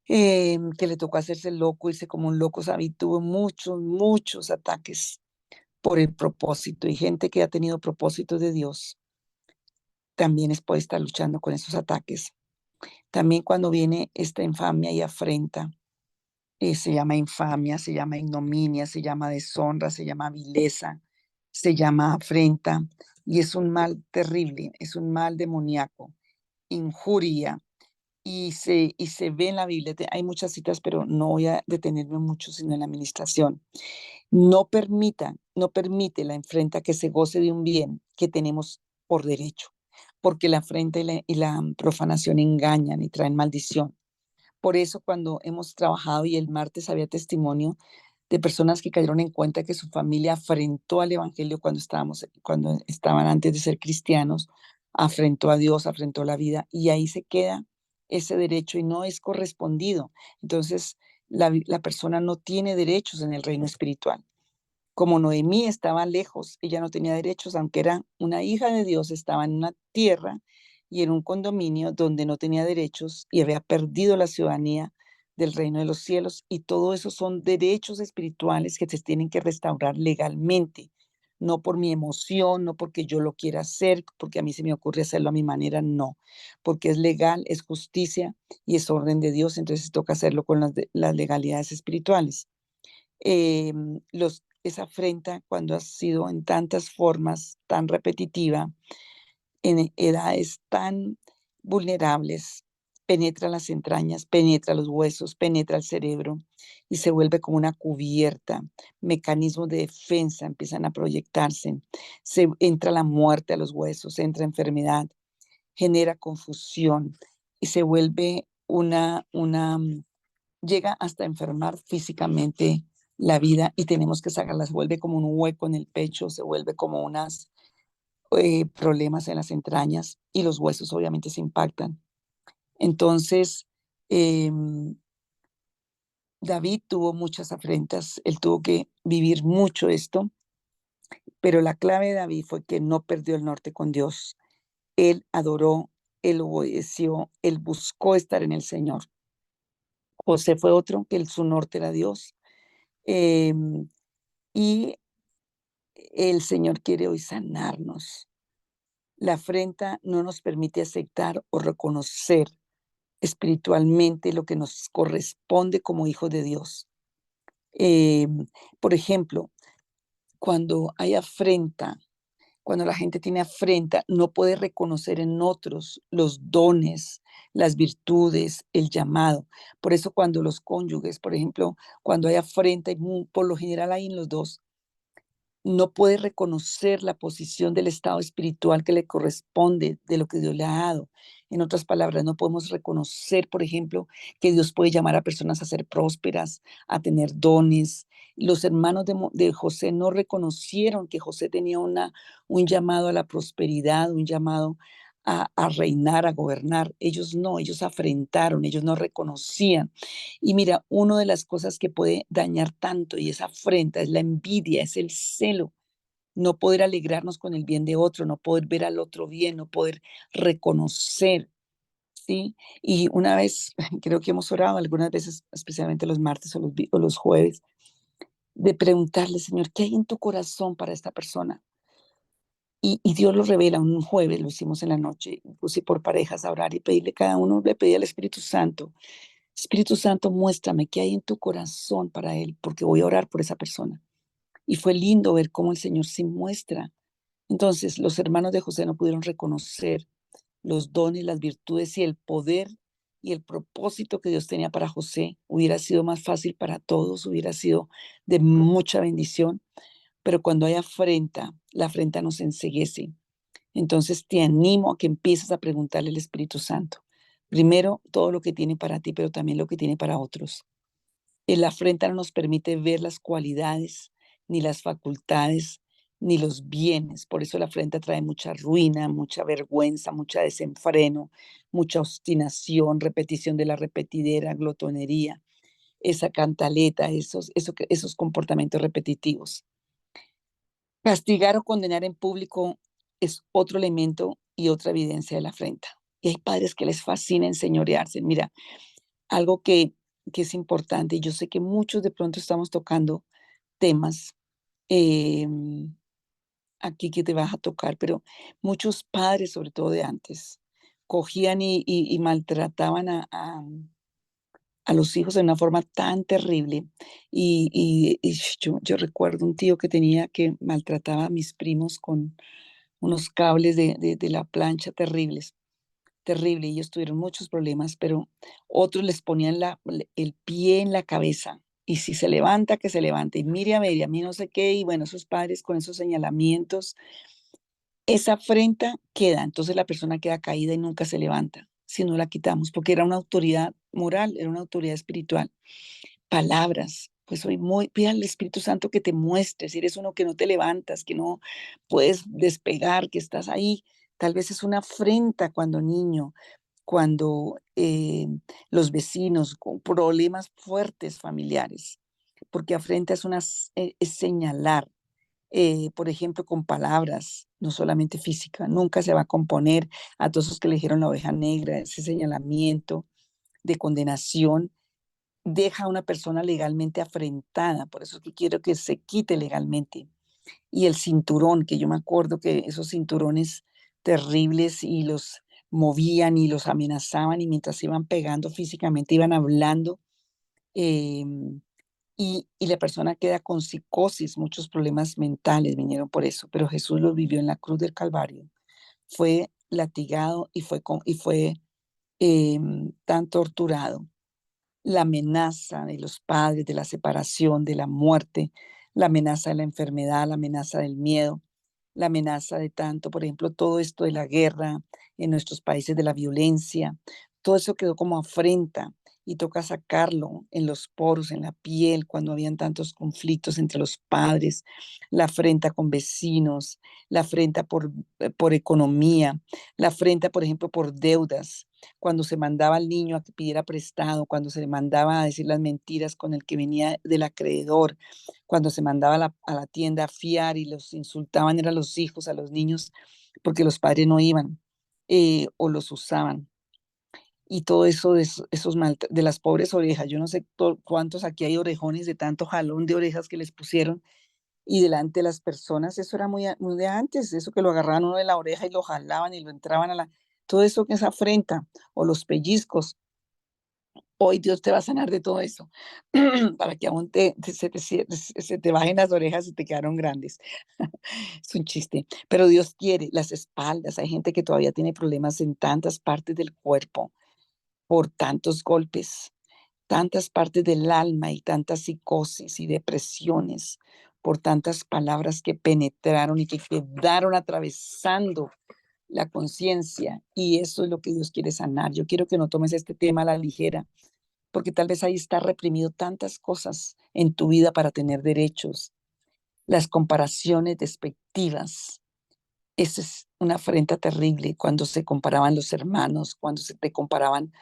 que le tocó hacerse loco, irse como un loco. David tuvo muchos, muchos ataques por el propósito y gente que ha tenido propósitos de Dios también puede estar luchando con esos ataques. También cuando viene esta infamia y afrenta, se llama infamia, se llama ignominia, se llama deshonra, se llama vileza, se llama afrenta y es un mal terrible, es un mal demoníaco, injuria y se ve en la Biblia. Hay muchas citas, pero no voy a detenerme mucho sino en la administración. No permite la afrenta que se goce de un bien que tenemos por derecho, porque la afrenta y la profanación engañan y traen maldición. Por eso cuando hemos trabajado y el martes había testimonio de personas que cayeron en cuenta que su familia afrentó al evangelio cuando estaban antes de ser cristianos, afrentó a Dios, afrentó la vida y ahí se queda ese derecho y no es correspondido. Entonces la persona no tiene derechos en el reino espiritual. Como Noemí estaba lejos, ella no tenía derechos, aunque era una hija de Dios, estaba en una tierra y en un condominio donde no tenía derechos y había perdido la ciudadanía del reino de los cielos. Y todo eso son derechos espirituales que se tienen que restaurar legalmente, no por mi emoción, no porque yo lo quiera hacer, porque a mí se me ocurre hacerlo a mi manera, no, porque es legal, es justicia y es orden de Dios, entonces toca hacerlo con las legalidades espirituales. Esa afrenta cuando ha sido en tantas formas, tan repetitiva, en edades tan vulnerables, penetra las entrañas, penetra los huesos, penetra el cerebro y se vuelve como una cubierta. Mecanismos de defensa empiezan a proyectarse. Se entra la muerte a los huesos, entra enfermedad, genera confusión y se vuelve llega hasta enfermar físicamente la vida y tenemos que sacarla. Se vuelve como un hueco en el pecho, se vuelve como unos problemas en las entrañas y los huesos obviamente se impactan. Entonces, eh, David tuvo muchas afrentas, él tuvo que vivir mucho esto, pero la clave de David fue que no perdió el norte con Dios. Él adoró, él obedeció, él buscó estar en el Señor. José fue otro, que su norte era Dios. Eh, y el Señor quiere hoy sanarnos. La afrenta no nos permite aceptar o reconocer espiritualmente lo que nos corresponde como hijos de Dios. Eh, por ejemplo, cuando hay afrenta, cuando la gente tiene afrenta, no puede reconocer en otros los dones, las virtudes, el llamado. Por eso cuando los cónyuges, por ejemplo, cuando hay afrenta, y por lo general hay en los dos, no puede reconocer la posición del estado espiritual que le corresponde de lo que Dios le ha dado. En otras palabras, no podemos reconocer, por ejemplo, que Dios puede llamar a personas a ser prósperas, a tener dones. Los hermanos de José no reconocieron que José tenía un llamado a la prosperidad, un llamado a reinar, a gobernar. Ellos no, ellos afrentaron, ellos no reconocían. Y mira, una de las cosas que puede dañar tanto y esa afrenta es la envidia, es el celo, no poder alegrarnos con el bien de otro, no poder ver al otro bien, no poder reconocer, ¿sí? Y una vez, creo que hemos orado algunas veces, especialmente los martes o los jueves, de preguntarle, Señor, ¿qué hay en tu corazón para esta persona? Y Dios lo revela un jueves, lo hicimos en la noche, puse por parejas a orar y pedirle cada uno, le pedí al Espíritu Santo, muéstrame qué hay en tu corazón para él, porque voy a orar por esa persona. Y fue lindo ver cómo el Señor se muestra. Entonces, los hermanos de José no pudieron reconocer los dones, las virtudes y el poder y el propósito que Dios tenía para José. Hubiera sido más fácil para todos, hubiera sido de mucha bendición, pero cuando hay afrenta, la afrenta nos enceguece. Entonces te animo a que empieces a preguntarle al Espíritu Santo. Primero, todo lo que tiene para ti, pero también lo que tiene para otros. La afrenta no nos permite ver las cualidades, ni las facultades, ni los bienes. Por eso la afrenta trae mucha ruina, mucha vergüenza, mucha desenfreno, mucha obstinación, repetición de la repetidera, glotonería, esa cantaleta, esos comportamientos repetitivos. Castigar o condenar en público es otro elemento y otra evidencia de la afrenta. Y hay padres que les fascina enseñorearse. Mira, algo que es importante, y yo sé que muchos de pronto estamos tocando temas eh, aquí que te vas a tocar, pero muchos padres, sobre todo de antes, cogían y maltrataban a los hijos de una forma tan terrible. Y yo recuerdo un tío que tenía que maltrataba a mis primos con unos cables de la plancha terribles, terrible. Ellos tuvieron muchos problemas, pero otros les ponían el pie en la cabeza. Y si se levanta, que se levante. Y mire a mí no sé qué. Y bueno, esos padres con esos señalamientos, esa afrenta queda. Entonces la persona queda caída y nunca se levanta si no la quitamos, porque era una autoridad moral, era una autoridad espiritual. Palabras. Pues soy muy, pide al Espíritu Santo que te muestre, si eres uno que no te levantas, que no puedes despegar, que estás ahí. Tal vez es una afrenta cuando niño, cuando los vecinos con problemas fuertes familiares, porque afrenta es señalar, por ejemplo, con palabras, no solamente física, nunca se va a componer a todos los que le dijeron la oveja negra, ese señalamiento de condenación deja a una persona legalmente afrentada, por eso es que quiero que se quite legalmente. Y el cinturón, que yo me acuerdo que esos cinturones terribles y los movían y los amenazaban y mientras se iban pegando físicamente iban hablando eh, y la persona queda con psicosis, muchos problemas mentales vinieron por eso, pero Jesús los vivió en la cruz del Calvario, fue latigado y fue tan torturado, la amenaza de los padres, de la separación, de la muerte, la amenaza de la enfermedad, la amenaza del miedo, la amenaza de tanto, por ejemplo, todo esto de la guerra en nuestros países, de la violencia, todo eso quedó como afrenta y toca sacarlo en los poros, en la piel, cuando habían tantos conflictos entre los padres, la afrenta con vecinos, la afrenta por economía, la afrenta, por ejemplo, por deudas, cuando se mandaba al niño a que pidiera prestado, cuando se le mandaba a decir las mentiras con el que venía del acreedor, cuando se mandaba a la tienda a fiar y los insultaban, eran los hijos, a los niños, porque los padres no iban o los usaban. Y todo eso de las pobres orejas, yo no sé cuántos aquí hay orejones de tanto jalón de orejas que les pusieron y delante de las personas, eso era muy de antes, eso que lo agarraban uno de la oreja y lo jalaban y lo entraban todo eso que es afrenta, o los pellizcos. Hoy Dios te va a sanar de todo eso, para que aún se te bajen las orejas y te quedaron grandes. Es un chiste, pero Dios quiere las espaldas. Hay gente que todavía tiene problemas en tantas partes del cuerpo por tantos golpes, tantas partes del alma y tantas psicosis y depresiones por tantas palabras que penetraron y que quedaron atravesando la conciencia. Y eso es lo que Dios quiere sanar. Yo quiero que no tomes este tema a la ligera, porque tal vez ahí está reprimido tantas cosas en tu vida para tener derechos. Las comparaciones despectivas. Esa es una afrenta terrible cuando se comparaban los hermanos, cuando se te comparaban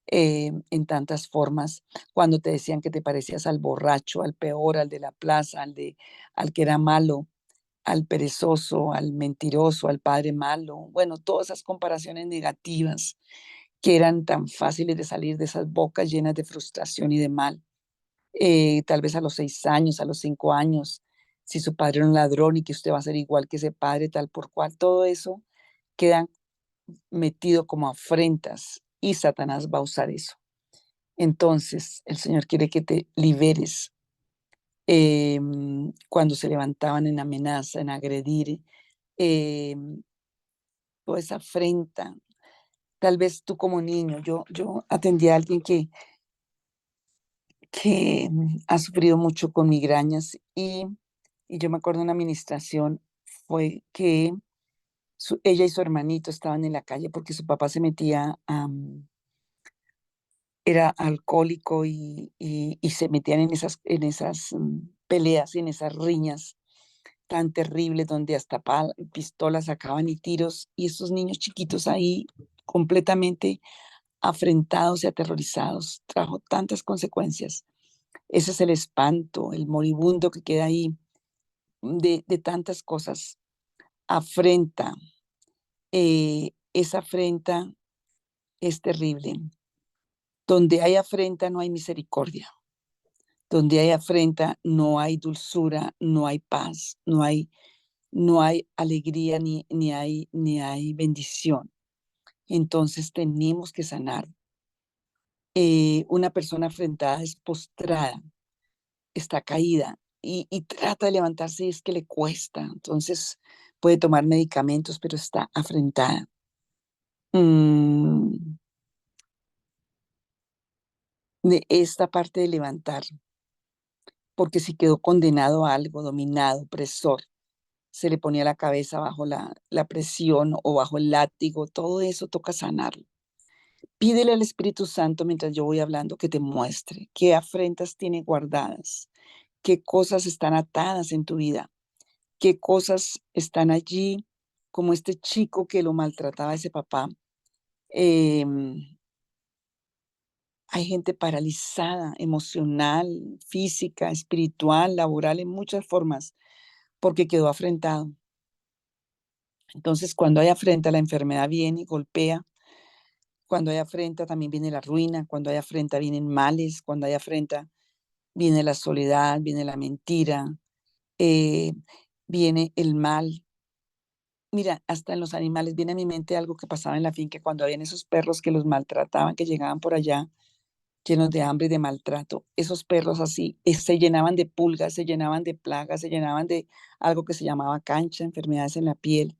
en tantas formas, cuando te decían que te parecías al borracho, al peor, al de la plaza, al que era malo, al perezoso, al mentiroso, al padre malo. Bueno, todas esas comparaciones negativas que eran tan fáciles de salir de esas bocas llenas de frustración y de mal. Tal vez a los 6 años, a los 5 años, si su padre era un ladrón y que usted va a ser igual que ese padre, tal por cual, todo eso queda metido como afrentas y Satanás va a usar eso. Entonces, el Señor quiere que te liberes cuando se levantaban en amenaza, en agredir, toda esa afrenta. Tal vez tú como niño, yo atendí a alguien que ha sufrido mucho con migrañas y yo me acuerdo de una administración fue que ella y su hermanito estaban en la calle porque su papá se metía era alcohólico y se metían en esas peleas y en esas riñas tan terribles donde hasta pistolas sacaban y tiros y esos niños chiquitos ahí completamente afrentados y aterrorizados. Trajo tantas consecuencias. Ese es el espanto, el moribundo que queda ahí de tantas cosas. Afrenta, esa afrenta es terrible. Donde hay afrenta no hay misericordia. Donde hay afrenta no hay dulzura, no hay paz, no hay alegría ni hay bendición. Entonces tenemos que sanar. Una persona afrentada es postrada, está caída y trata de levantarse y es que le cuesta. Entonces puede tomar medicamentos, pero está afrentada. Mm, de esta parte de levantar, porque si quedó condenado a algo, dominado, opresor, se le ponía la cabeza bajo la presión o bajo el látigo, todo eso toca sanarlo. Pídele al Espíritu Santo mientras yo voy hablando que te muestre qué afrentas tiene guardadas, qué cosas están atadas en tu vida, qué cosas están allí, como este chico que lo maltrataba ese papá. Em, Hay gente paralizada emocional, física, espiritual, laboral, en muchas formas, porque quedó afrentado. Entonces, cuando hay afrenta, la enfermedad viene y golpea. Cuando hay afrenta, también viene la ruina. Cuando hay afrenta, vienen males. Cuando hay afrenta, viene la soledad, viene la mentira, eh, viene el mal. Mira, hasta en los animales viene a mi mente algo que pasaba en la finca cuando habían esos perros que los maltrataban, que llegaban por allá llenos de hambre y de maltrato. Esos perros así se llenaban de pulgas, se llenaban de plagas, se llenaban de algo que se llamaba cancha, enfermedades en la piel,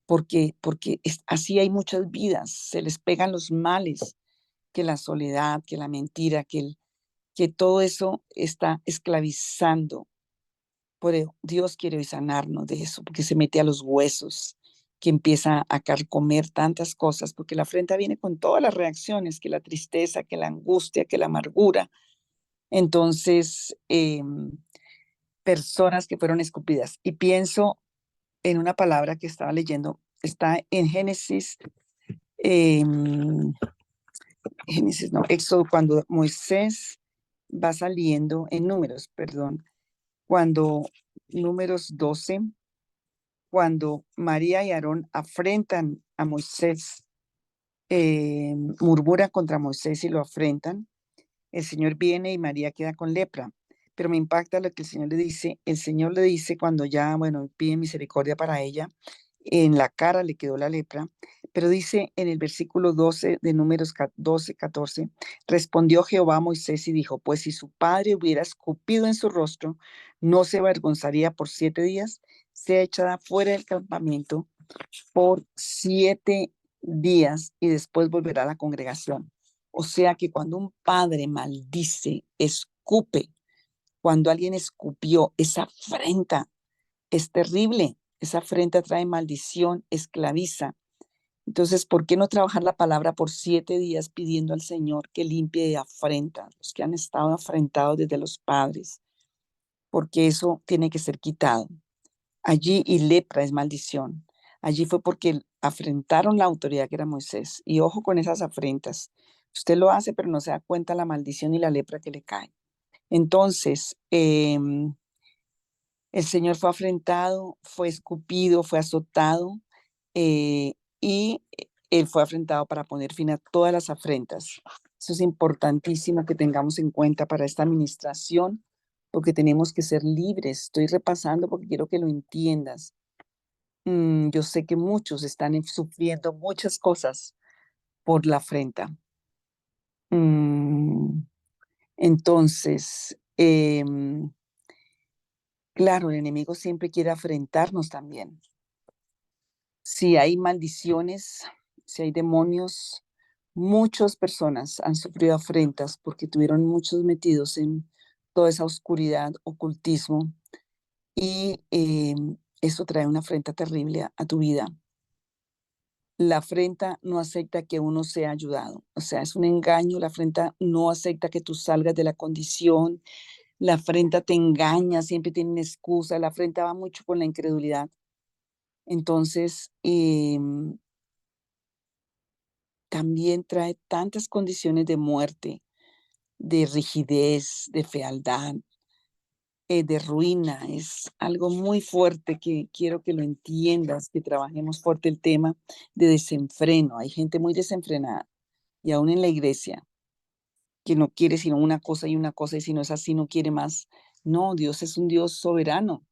porque así hay muchas vidas, se les pegan los males, que la soledad, que la mentira, que todo eso está esclavizando. Dios quiere hoy sanarnos de eso, porque se mete a los huesos, que empieza a carcomer tantas cosas, porque la afrenta viene con todas las reacciones, que la tristeza, que la angustia, que la amargura. Entonces, personas que fueron escupidas. Y pienso en una palabra que estaba leyendo, está en em, Génesis, no, Éxodo, cuando Moisés va saliendo, en Números, perdón, cuando Números 12, cuando María y Aarón afrentan a Moisés, murmuran contra Moisés y lo afrentan, el Señor viene y María queda con lepra. Pero me impacta lo que el Señor le dice cuando ya, bueno, pide misericordia para ella, en la cara le quedó la lepra, pero dice en el versículo 12 de Números 12, 14, respondió Jehová a Moisés y dijo, pues si su padre hubiera escupido en su rostro, no se avergonzaría por 7 días, sea echada fuera del campamento por 7 días y después volverá a la congregación. O sea que cuando un padre maldice, escupe Cuando alguien escupió, esa afrenta es terrible. Esa afrenta trae maldición, esclaviza. Entonces, ¿por qué no trabajar la palabra por 7 días pidiendo al Señor que limpie de afrenta los que han estado afrentados desde los padres? Porque eso tiene que ser quitado. Allí y lepra es maldición. Allí fue porque afrentaron la autoridad que era Moisés. Y ojo con esas afrentas. Usted lo hace, pero no se da cuenta la maldición y la lepra que le cae. Entonces, el Señor fue afrentado, fue escupido, fue azotado, y Él fue afrentado para poner fin a todas las afrentas. Eso es importantísimo que tengamos en cuenta para esta administración, porque tenemos que ser libres. Estoy repasando porque quiero que lo entiendas. Yo sé que muchos están sufriendo muchas cosas por la afrenta. Mm, entonces, claro, el enemigo siempre quiere afrentarnos también. Si hay maldiciones, si hay demonios, muchas personas han sufrido afrentas porque tuvieron muchos metidos en toda esa oscuridad, ocultismo, y eso trae una afrenta terrible a tu vida. La afrenta no acepta que uno sea ayudado, o sea, es un engaño. La afrenta no acepta que tú salgas de la condición. La afrenta te engaña, siempre tienen excusa. La afrenta va mucho con la incredulidad. Entonces, también trae tantas condiciones de muerte, de rigidez, de fealdad, de ruina. Es algo muy fuerte que quiero que lo entiendas, que trabajemos fuerte el tema de desenfreno. Hay gente muy desenfrenada y aún en la iglesia que no quiere sino una cosa y una cosa, y si no es así no quiere más. No, Dios es un Dios soberano.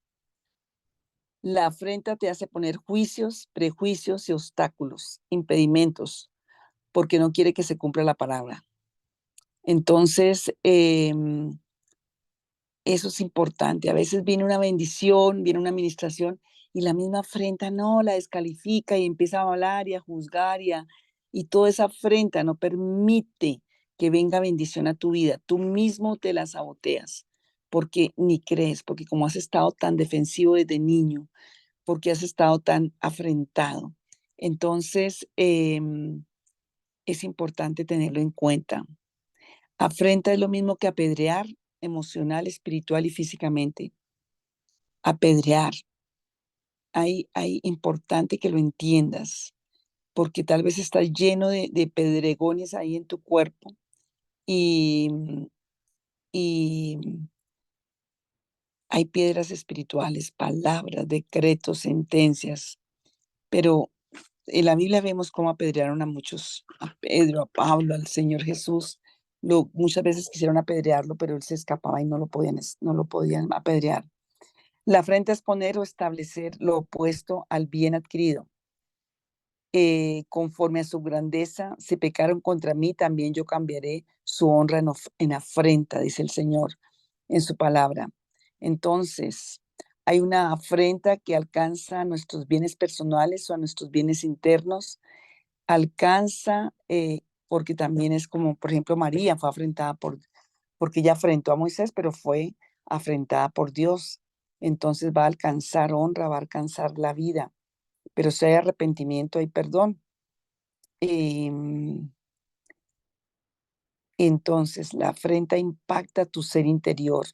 La afrenta te hace poner juicios, prejuicios y obstáculos, impedimentos, porque no quiere que se cumpla la palabra. Entonces, eso es importante. A veces viene una bendición, viene una administración y la misma afrenta no la descalifica y empieza a hablar y a juzgar y toda esa afrenta no permite que venga bendición a tu vida. Tú mismo te la saboteas porque ni crees, porque como has estado tan defensivo desde niño, porque has estado tan afrentado. Entonces, es importante tenerlo en cuenta. Afrenta es lo mismo que apedrear emocional, espiritual y físicamente. Apedrear. Hay importante que lo entiendas, porque tal vez estás lleno de pedregones ahí en tu cuerpo y, y hay piedras espirituales, palabras, decretos, sentencias, pero en la Biblia vemos cómo apedrearon a muchos, a Pedro, a Pablo, al Señor Jesús. Muchas veces quisieron apedrearlo, pero él se escapaba y no lo podían apedrear. La afrenta es poner o establecer lo opuesto al bien adquirido. Conforme a su grandeza, si pecaron contra mí, también yo cambiaré su honra en afrenta, dice el Señor en su palabra. Entonces, hay una afrenta que alcanza a nuestros bienes personales o a nuestros bienes internos, alcanza, porque también es como, por ejemplo, María fue afrentada porque ella afrentó a Moisés, pero fue afrentada por Dios. Entonces va a alcanzar honra, va a alcanzar la vida, pero si hay arrepentimiento, hay perdón. Em, entonces, la afrenta impacta tu ser interior,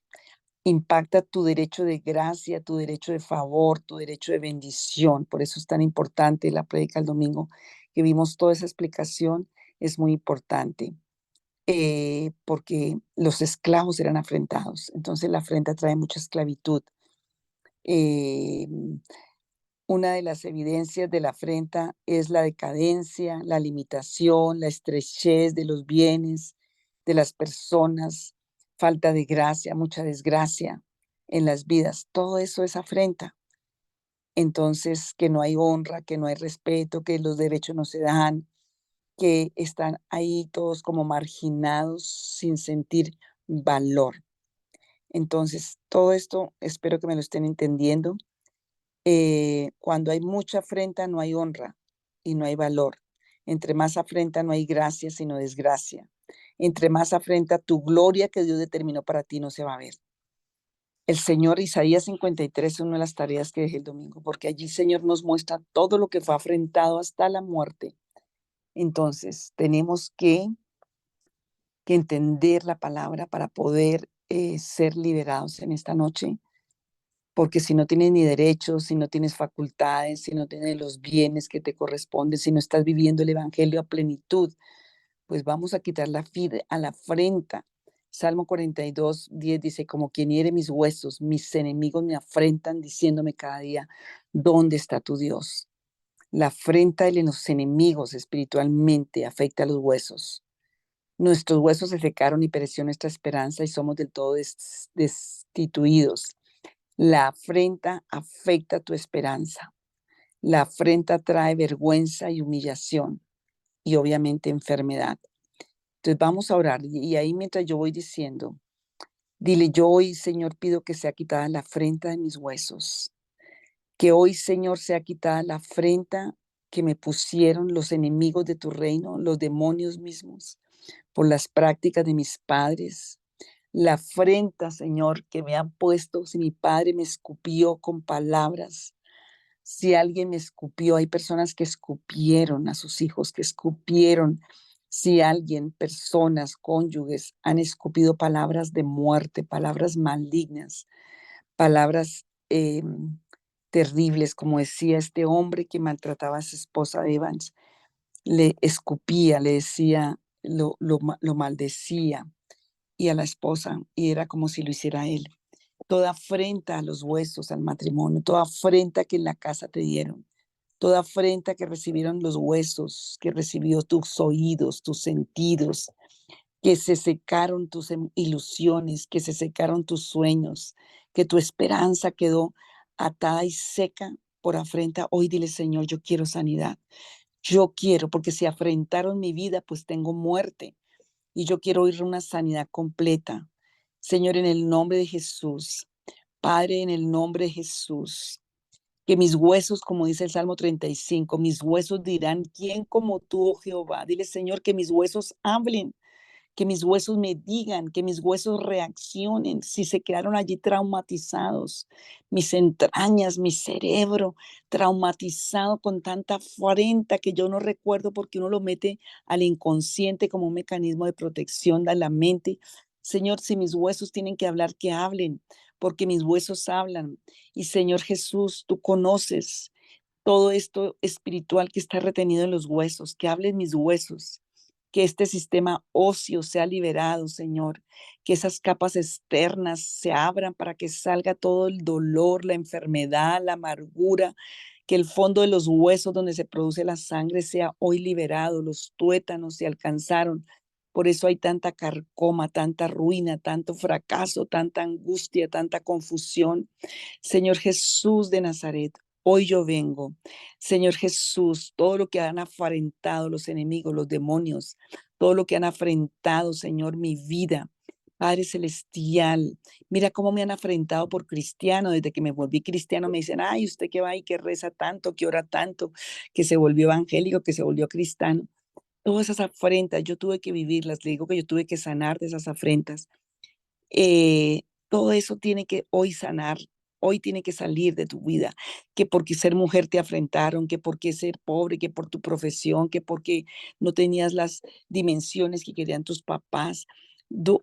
impacta tu derecho de gracia, tu derecho de favor, tu derecho de bendición. Por eso es tan importante la prédica el domingo, que vimos toda esa explicación, es muy importante, porque los esclavos eran afrentados. Entonces, la afrenta trae mucha esclavitud. Em, Una de las evidencias de la afrenta es la decadencia, la limitación, la estrechez de los bienes, de las personas, falta de gracia, mucha desgracia en las vidas. Todo eso es afrenta. Entonces, que no hay honra, que no hay respeto, que los derechos no se dan, que están ahí todos como marginados sin sentir valor. Entonces, todo esto espero que me lo estén entendiendo. Cuando hay mucha afrenta no hay honra y no hay valor. Entre más afrenta no hay gracia, sino desgracia. Entre más afrenta, tu gloria que Dios determinó para ti no se va a ver. El Señor, Isaías 53 es una de las tareas que dejé el domingo, porque allí el Señor nos muestra todo lo que fue afrentado hasta la muerte. Entonces, tenemos que entender la palabra para poder ser liberados en esta noche, porque si no tienes ni derechos, si no tienes facultades, si no tienes los bienes que te corresponden, si no estás viviendo el evangelio a plenitud, pues vamos a quitar a la afrenta. Salmo 42:10 dice, como quien hiere mis huesos, mis enemigos me afrentan diciéndome cada día, ¿dónde está tu Dios? La afrenta de los enemigos espiritualmente afecta a los huesos. Nuestros huesos se secaron y pereció nuestra esperanza y somos del todo destituidos. La afrenta afecta tu esperanza. La afrenta trae vergüenza y humillación y obviamente enfermedad. Entonces vamos a orar y ahí mientras yo voy diciendo, dile, yo hoy, Señor, pido que sea quitada la afrenta de mis huesos, que hoy, Señor, sea quitada la afrenta que me pusieron los enemigos de tu reino, los demonios mismos, por las prácticas de mis padres. La afrenta, Señor, que me han puesto, si mi padre me escupió con palabras, si alguien me escupió, hay personas que escupieron a sus hijos, que escupieron. Si alguien, personas, cónyuges, han escupido palabras de muerte, palabras malignas, palabras terribles, como decía este hombre que maltrataba a su esposa Evans, le escupía, le decía, lo maldecía y a la esposa, y era como si lo hiciera él. Toda afrenta a los huesos, al matrimonio, toda afrenta que en la casa te dieron, toda afrenta que recibieron los huesos, que recibió tus oídos, tus sentidos, que se secaron tus ilusiones, que se secaron tus sueños, que tu esperanza quedó atada y seca por afrenta. Hoy dile, Señor, yo quiero sanidad. Yo quiero, porque si afrentaron mi vida, pues tengo muerte. Y yo quiero oír una sanidad completa. Señor, en el nombre de Jesús, Padre, en el nombre de Jesús, que mis huesos, como dice el Salmo 35, mis huesos dirán, ¿quién como tú, oh Jehová? Dile, Señor, que mis huesos hablen, que mis huesos me digan, que mis huesos reaccionen, si se quedaron allí traumatizados, mis entrañas, mi cerebro traumatizado con tanta afrenta que yo no recuerdo porque uno lo mete al inconsciente como un mecanismo de protección de la mente. Señor, si mis huesos tienen que hablar, que hablen, porque mis huesos hablan. Y Señor Jesús, tú conoces todo esto espiritual que está retenido en los huesos, que hablen mis huesos, que este sistema óseo sea liberado, Señor, que esas capas externas se abran para que salga todo el dolor, la enfermedad, la amargura, que el fondo de los huesos donde se produce la sangre sea hoy liberado, los tuétanos se alcanzaron. Por eso hay tanta carcoma, tanta ruina, tanto fracaso, tanta angustia, tanta confusión. Señor Jesús de Nazaret, hoy yo vengo. Señor Jesús, todo lo que han afrentado los enemigos, los demonios, todo lo que han afrentado, Señor, mi vida. Padre Celestial, mira cómo me han afrentado por cristiano. Desde que me volví cristiano me dicen, ay, usted que va y que reza tanto, que ora tanto, que se volvió evangélico, que se volvió cristiano. Todas esas afrentas, yo tuve que vivirlas. Le digo que yo tuve que sanar de esas afrentas. Todo eso tiene que hoy sanar, hoy tiene que salir de tu vida, que porque ser mujer te afrentaron, que porque ser pobre, que por tu profesión, que porque no tenías las dimensiones que querían tus papás.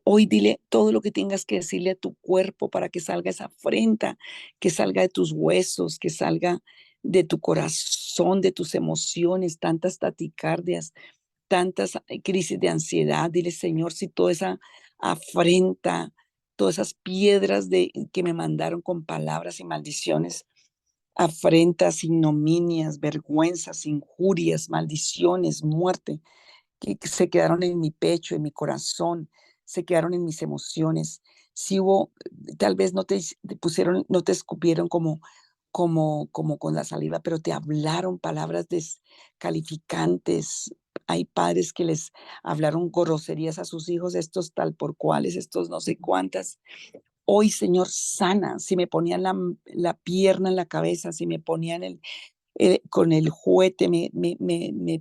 Hoy dile todo lo que tengas que decirle a tu cuerpo para que salga esa afrenta, que salga de tus huesos, que salga de tu corazón, de tus emociones, tantas taticardias, tantas crisis de ansiedad. Dile, Señor, si toda esa afrenta, todas esas piedras que me mandaron con palabras y maldiciones, afrentas, ignominias, vergüenzas, injurias, maldiciones, muerte, que se quedaron en mi pecho, en mi corazón, se quedaron en mis emociones. Si hubo, tal vez no te pusieron, no te escupieron como con la saliva, pero te hablaron palabras descalificantes. Hay padres que les hablaron groserías a sus hijos, estos tal por cuales, estos no sé cuántas. Hoy, Señor, sana. Si me ponían la pierna en la cabeza, si me ponían con el juguete, me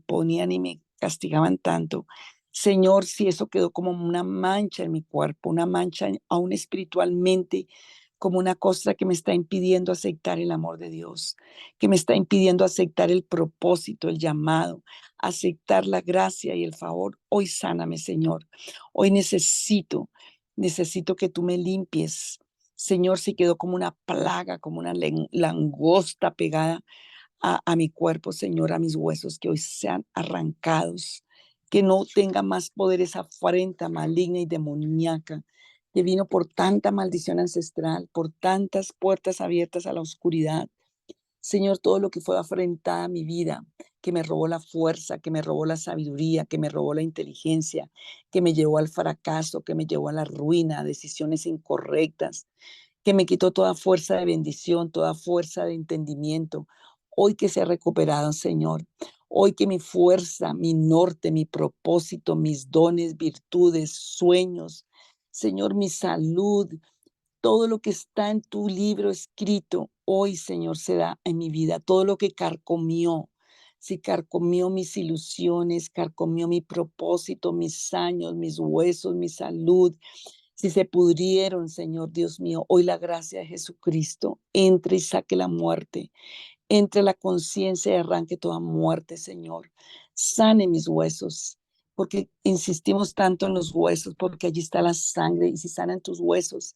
ponían y me castigaban tanto. Señor, si eso quedó como una mancha en mi cuerpo, una mancha aún espiritualmente, como una cosa que me está impidiendo aceptar el amor de Dios, que me está impidiendo aceptar el propósito, el llamado, aceptar la gracia y el favor. Hoy sáname, Señor. Hoy necesito que tú me limpies. Señor, si quedó como una plaga, como una langosta pegada a mi cuerpo, Señor, a mis huesos, que hoy sean arrancados, que no tenga más poder esa afrenta maligna y demoníaca que vino por tanta maldición ancestral, por tantas puertas abiertas a la oscuridad. Señor, todo lo que fue afrentada a mi vida, que me robó la fuerza, que me robó la sabiduría, que me robó la inteligencia, que me llevó al fracaso, que me llevó a la ruina, a decisiones incorrectas, que me quitó toda fuerza de bendición, toda fuerza de entendimiento. Hoy que se ha recuperado, Señor. Hoy que mi fuerza, mi norte, mi propósito, mis dones, virtudes, sueños, Señor, mi salud, todo lo que está en tu libro escrito, hoy, Señor, se da en mi vida. Todo lo que carcomió, si carcomió mis ilusiones, carcomió mi propósito, mis años, mis huesos, mi salud, si se pudrieron, Señor Dios mío, hoy la gracia de Jesucristo entre y saque la muerte, entre la conciencia y arranque toda muerte, Señor. Sane mis huesos, porque insistimos tanto en los huesos, porque allí está la sangre y si sanan tus huesos,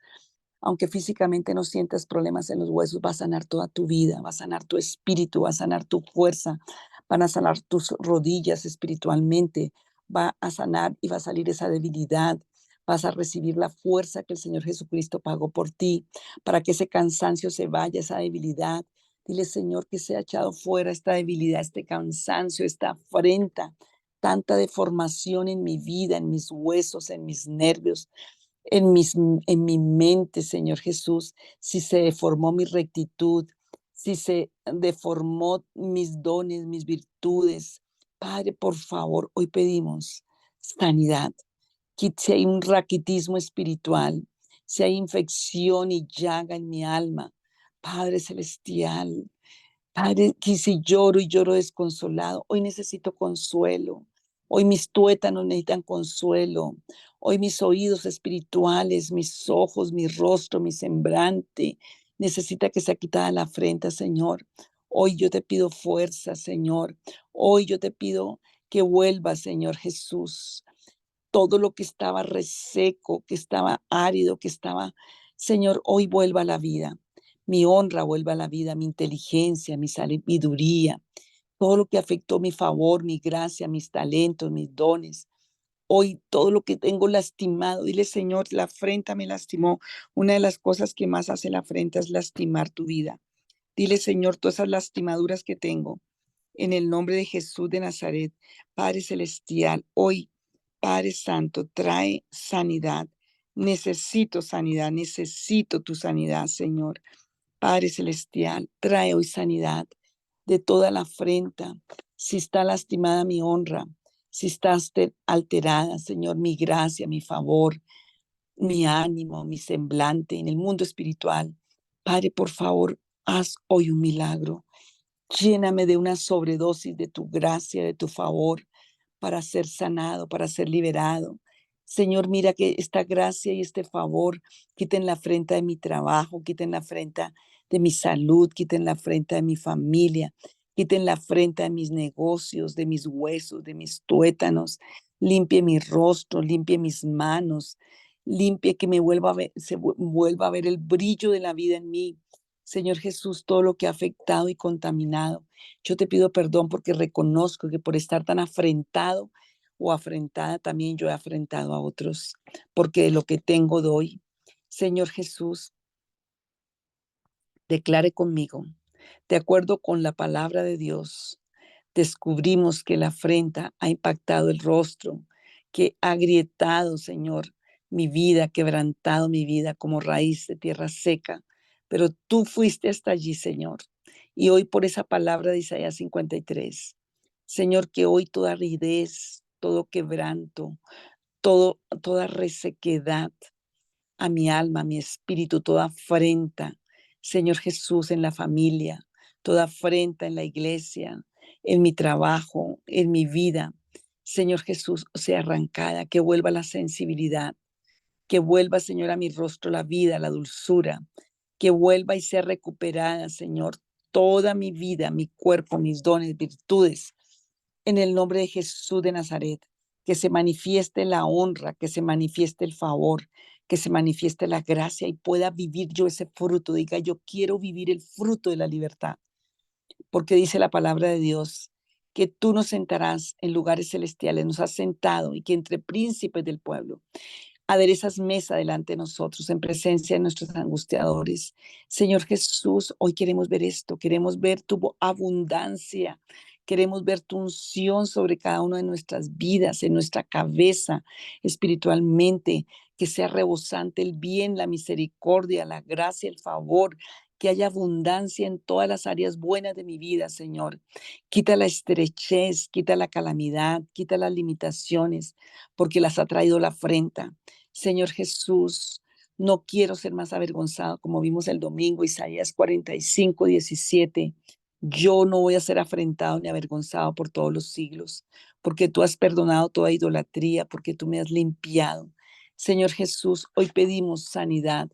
aunque físicamente no sientas problemas en los huesos, va a sanar toda tu vida, va a sanar tu espíritu, va a sanar tu fuerza, van a sanar tus rodillas espiritualmente, va a sanar y va a salir esa debilidad. Vas a recibir la fuerza que el Señor Jesucristo pagó por ti, para que ese cansancio se vaya, esa debilidad. Dile, Señor, que sea echado fuera esta debilidad, este cansancio, esta afrenta, tanta deformación en mi vida, en mis huesos, en mis nervios, en mi mente, Señor Jesús, si se deformó mi rectitud, si se deformó mis dones, mis virtudes. Padre, por favor, hoy pedimos sanidad. Si hay un raquitismo espiritual, si hay infección y llaga en mi alma, Padre Celestial, Padre, que si lloro y lloro desconsolado, hoy necesito consuelo. Hoy mis tuétanos necesitan consuelo. Hoy mis oídos espirituales, mis ojos, mi rostro, mi semblante, necesita que sea quitada la afrenta, Señor. Hoy yo te pido fuerza, Señor. Hoy yo te pido que vuelva, Señor Jesús, todo lo que estaba reseco, que estaba árido, que estaba, Señor, hoy vuelva a la vida. Mi honra vuelva a la vida, mi inteligencia, mi sabiduría, todo lo que afectó mi favor, mi gracia, mis talentos, mis dones. Hoy todo lo que tengo lastimado, dile, Señor, la afrenta me lastimó. Una de las cosas que más hace la afrenta es lastimar tu vida. Dile, Señor, todas esas lastimaduras que tengo, en el nombre de Jesús de Nazaret, Padre Celestial, hoy, Padre Santo, trae sanidad. Necesito tu sanidad, Señor. Padre Celestial, trae hoy sanidad de toda la afrenta. Si está lastimada mi honra, si está alterada, Señor, mi gracia, mi favor, mi ánimo, mi semblante en el mundo espiritual. Padre, por favor, haz hoy un milagro. Lléname de una sobredosis de tu gracia, de tu favor, para ser sanado, para ser liberado. Señor, mira que esta gracia y este favor quiten la afrenta de mi trabajo, quiten la afrenta de mi salud, quiten la afrenta de mi familia, quiten la afrenta de mis negocios, de mis huesos, de mis tuétanos. Limpie mi rostro, limpie mis manos, limpie que me vuelva a ver, vuelva a ver el brillo de la vida en mí. Señor Jesús, todo lo que ha afectado y contaminado. Yo te pido perdón porque reconozco que por estar tan afrentado o afrentada también yo he afrentado a otros, porque de lo que tengo doy. Señor Jesús, declare conmigo, de acuerdo con la palabra de Dios, descubrimos que la afrenta ha impactado el rostro, que ha agrietado, Señor, mi vida, quebrantado mi vida como raíz de tierra seca. Pero tú fuiste hasta allí, Señor. Y hoy por esa palabra de Isaías 53, Señor, que hoy toda aridez, todo quebranto, toda resequedad a mi alma, a mi espíritu, toda afrenta, Señor Jesús, en la familia, toda afrenta en la iglesia, en mi trabajo, en mi vida, Señor Jesús, sea arrancada, que vuelva la sensibilidad, que vuelva, Señor, a mi rostro la vida, la dulzura, que vuelva y sea recuperada, Señor, toda mi vida, mi cuerpo, mis dones, virtudes, en el nombre de Jesús de Nazaret, que se manifieste la honra, que se manifieste el favor, que se manifieste la gracia y pueda vivir yo ese fruto. Diga, yo quiero vivir el fruto de la libertad, porque dice la palabra de Dios que tú nos sentarás en lugares celestiales, nos has sentado y que entre príncipes del pueblo aderezas mesa delante de nosotros en presencia de nuestros angustiadores. Señor Jesús, hoy queremos ver esto, queremos ver tu abundancia, queremos ver tu unción sobre cada una de nuestras vidas, en nuestra cabeza, espiritualmente, que sea rebosante el bien, la misericordia, la gracia, el favor, que haya abundancia en todas las áreas buenas de mi vida, Señor. Quita la estrechez, quita la calamidad, quita las limitaciones, porque las ha traído la afrenta. Señor Jesús, no quiero ser más avergonzado, como vimos el domingo, Isaías 45:17. Yo no voy a ser afrentado ni avergonzado por todos los siglos, porque tú has perdonado toda idolatría, porque tú me has limpiado. Señor Jesús, hoy pedimos sanidad.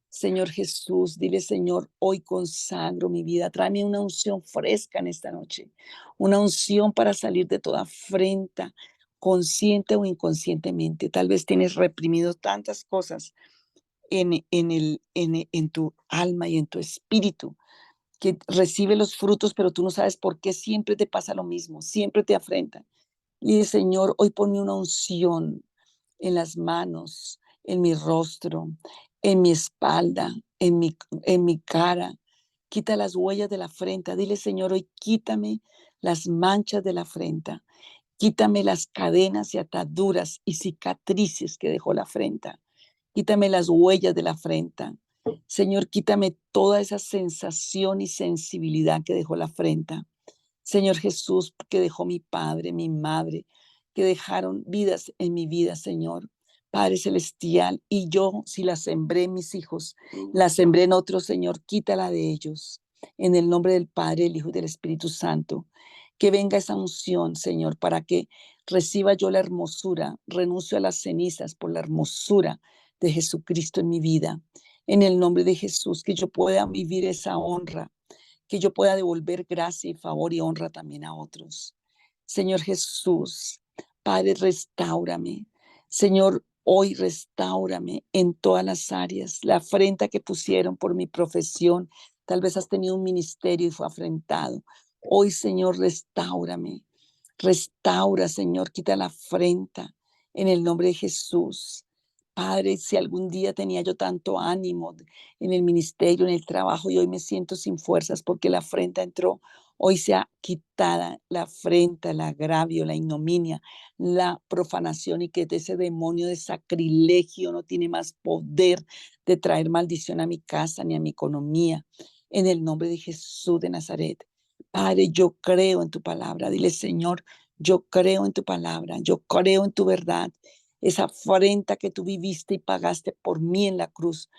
Señor Jesús, dile, Señor, hoy consagro mi vida. Tráeme una unción fresca en esta noche, una unción para salir de toda afrenta, consciente o inconscientemente. Tal vez tienes reprimido tantas cosas en tu alma y en tu espíritu, que recibe los frutos, pero tú no sabes por qué siempre te pasa lo mismo, siempre te afrenta. Y dile, Señor, hoy ponme una unción en las manos, en mi rostro, en mi espalda, en mi cara. Quita las huellas de la afrenta. Dile, Señor, hoy quítame las manchas de la afrenta. Quítame las cadenas y ataduras y cicatrices que dejó la afrenta. Quítame las huellas de la afrenta. Señor, quítame toda esa sensación y sensibilidad que dejó la afrenta. Señor Jesús, que dejó mi padre, mi madre, que dejaron vidas en mi vida, Señor. Padre Celestial, y yo, si la sembré en mis hijos, la sembré en otros, Señor, quítala de ellos. En el nombre del Padre, el Hijo y del Espíritu Santo. Que venga esa unción, Señor, para que reciba yo la hermosura, renuncio a las cenizas por la hermosura de Jesucristo en mi vida. En el nombre de Jesús, que yo pueda vivir esa honra, que yo pueda devolver gracia y favor y honra también a otros. Señor Jesús, Padre, restáurame. Señor, hoy restáurame en todas las áreas. La afrenta que pusieron por mi profesión, tal vez has tenido un ministerio y fue afrentado. Hoy, Señor, restáurame. Restaura, Señor, quita la afrenta en el nombre de Jesús. Padre, si algún día tenía yo tanto ánimo en el ministerio, en el trabajo, y hoy me siento sin fuerzas porque la afrenta entró, hoy sea quitada la afrenta, el agravio, la ignominia, la profanación, y que ese demonio de sacrilegio no tiene más poder de traer maldición a mi casa ni a mi economía. En el nombre de Jesús de Nazaret. Padre, yo creo en tu palabra. Dile, Señor, yo creo en tu palabra, yo creo en tu verdad. Esa afrenta que tú viviste y pagaste por mí en la cruz.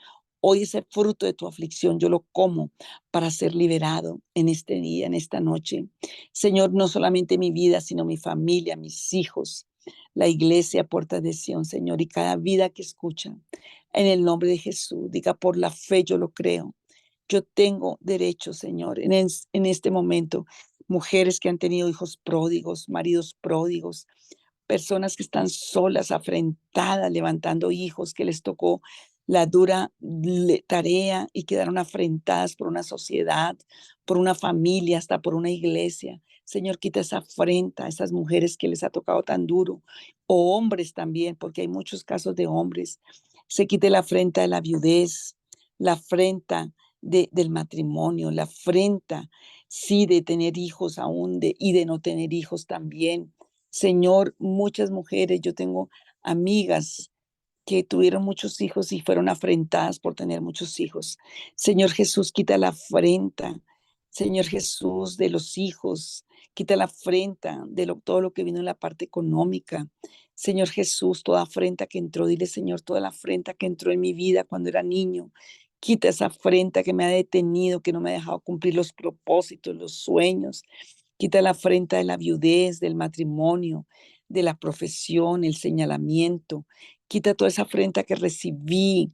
Hoy ese fruto de tu aflicción yo lo como para ser liberado en este día, en esta noche. Señor, no solamente mi vida, sino mi familia, mis hijos, la iglesia, Puerta de Sion, Señor, y cada vida que escucha. En el nombre de Jesús, diga, por la fe yo lo creo. Yo tengo derecho, Señor, en este momento. Mujeres que han tenido hijos pródigos, maridos pródigos, personas que están solas, afrentadas, levantando hijos, que les tocó la dura tarea y quedaron afrentadas por una sociedad, por una familia, hasta por una iglesia. Señor, quita esa afrenta a esas mujeres que les ha tocado tan duro, o hombres también, porque hay muchos casos de hombres. Se quite la afrenta de la viudez, la afrenta del matrimonio, la afrenta, sí, de tener hijos aún y de no tener hijos también. Señor, muchas mujeres, yo tengo amigas que tuvieron muchos hijos y fueron afrentadas por tener muchos hijos. Señor Jesús, quita la afrenta. Señor Jesús, de los hijos, quita la afrenta de todo lo que vino en la parte económica. Señor Jesús, toda afrenta que entró, dile, Señor, toda la afrenta que entró en mi vida cuando era niño. Quita esa afrenta que me ha detenido, que no me ha dejado cumplir los propósitos, los sueños. Quita la afrenta de la viudez, del matrimonio, de la profesión, el señalamiento. Quita toda esa afrenta que recibí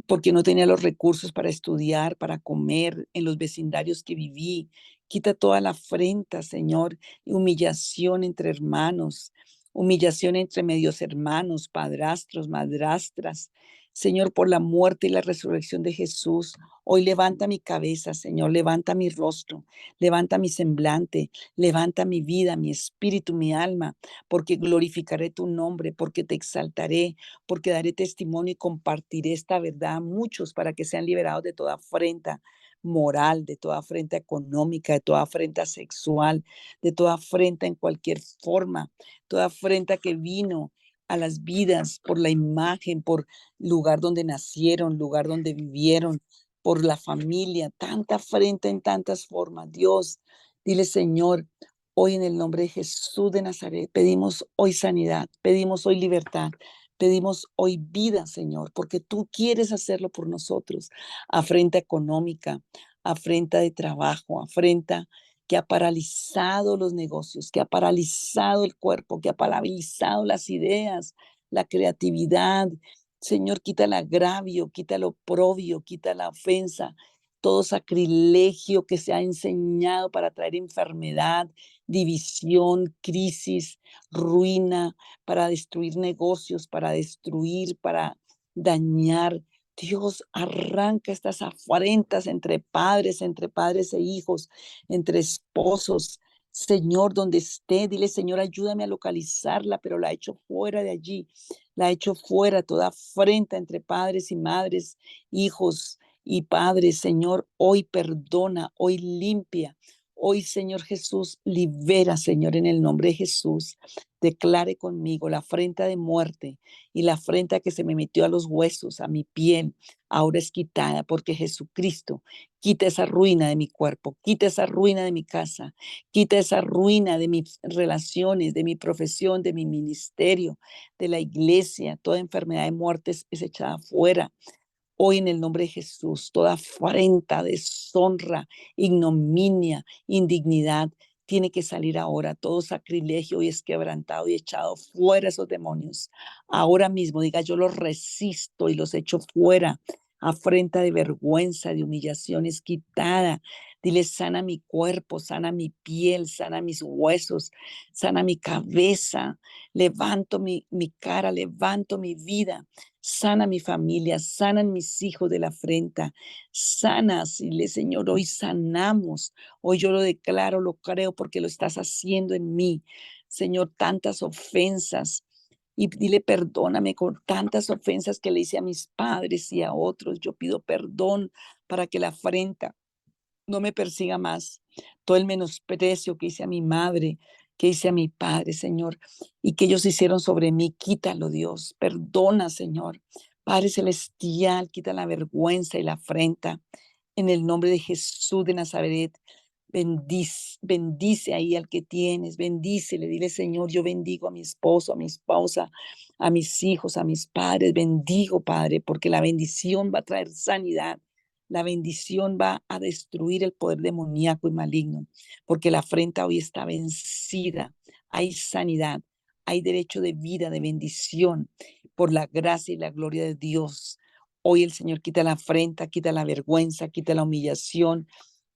porque no tenía los recursos para estudiar, para comer en los vecindarios que viví. Quita toda la afrenta, Señor, y humillación entre hermanos, humillación entre medios hermanos, padrastros, madrastras. Señor, por la muerte y la resurrección de Jesús, hoy levanta mi cabeza, Señor, levanta mi rostro, levanta mi semblante, levanta mi vida, mi espíritu, mi alma, porque glorificaré tu nombre, porque te exaltaré, porque daré testimonio y compartiré esta verdad a muchos para que sean liberados de toda afrenta moral, de toda afrenta económica, de toda afrenta sexual, de toda afrenta en cualquier forma, toda afrenta que vino a las vidas por la imagen, por lugar donde nacieron, lugar donde vivieron, por la familia, tanta afrenta en tantas formas. Dios, dile, Señor, hoy en el nombre de Jesús de Nazaret, pedimos hoy sanidad, pedimos hoy libertad, pedimos hoy vida, Señor, porque tú quieres hacerlo por nosotros. Afrenta económica, afrenta de trabajo, afrenta que ha paralizado los negocios, que ha paralizado el cuerpo, que ha paralizado las ideas, la creatividad. Señor, quita el agravio, quita el oprobio, quita la ofensa, todo sacrilegio que se ha enseñado para traer enfermedad, división, crisis, ruina, para destruir negocios, para destruir, para dañar. Dios, arranca estas afrentas entre padres e hijos, entre esposos. Señor, donde esté, dile, Señor, ayúdame a localizarla, pero la ha hecho fuera de allí, la ha hecho fuera, toda afrenta entre padres y madres, hijos y padres. Señor, hoy perdona, hoy limpia. Hoy, Señor Jesús, libera, Señor, en el nombre de Jesús. Declare conmigo la afrenta de muerte y la afrenta que se me metió a los huesos, a mi piel, ahora es quitada porque Jesucristo quita esa ruina de mi cuerpo, quita esa ruina de mi casa, quita esa ruina de mis relaciones, de mi profesión, de mi ministerio, de la iglesia. Toda enfermedad de muerte es echada fuera. Hoy en el nombre de Jesús, toda afrenta, deshonra, ignominia, indignidad, tiene que salir ahora. Todo sacrilegio y es quebrantado y echado fuera esos demonios. Ahora mismo, diga, yo los resisto y los echo fuera. Afrenta de vergüenza, de humillación es quitada. Dile, sana mi cuerpo, sana mi piel, sana mis huesos, sana mi cabeza. Levanto mi cara, levanto mi vida. Sana mi familia, sanan mis hijos de la afrenta, sana, dile, Señor, hoy sanamos, hoy yo lo declaro, lo creo porque lo estás haciendo en mí, Señor, tantas ofensas. Y dile, perdóname con tantas ofensas que le hice a mis padres y a otros. Yo pido perdón para que la afrenta no me persiga más. Todo el menosprecio que hice a mi madre, que hice a mi padre, Señor, y que ellos hicieron sobre mí, quítalo, Dios. Perdona, Señor. Padre Celestial, quita la vergüenza y la afrenta. En el nombre de Jesús de Nazaret, bendice, bendice ahí al que tienes, bendícele, dile, Señor, yo bendigo a mi esposo, a mi esposa, a mis hijos, a mis padres, bendigo, Padre, porque la bendición va a traer sanidad. La bendición va a destruir el poder demoníaco y maligno, porque la afrenta hoy está vencida. Hay sanidad, hay derecho de vida, de bendición, por la gracia y la gloria de Dios. Hoy el Señor quita la afrenta, quita la vergüenza, quita la humillación,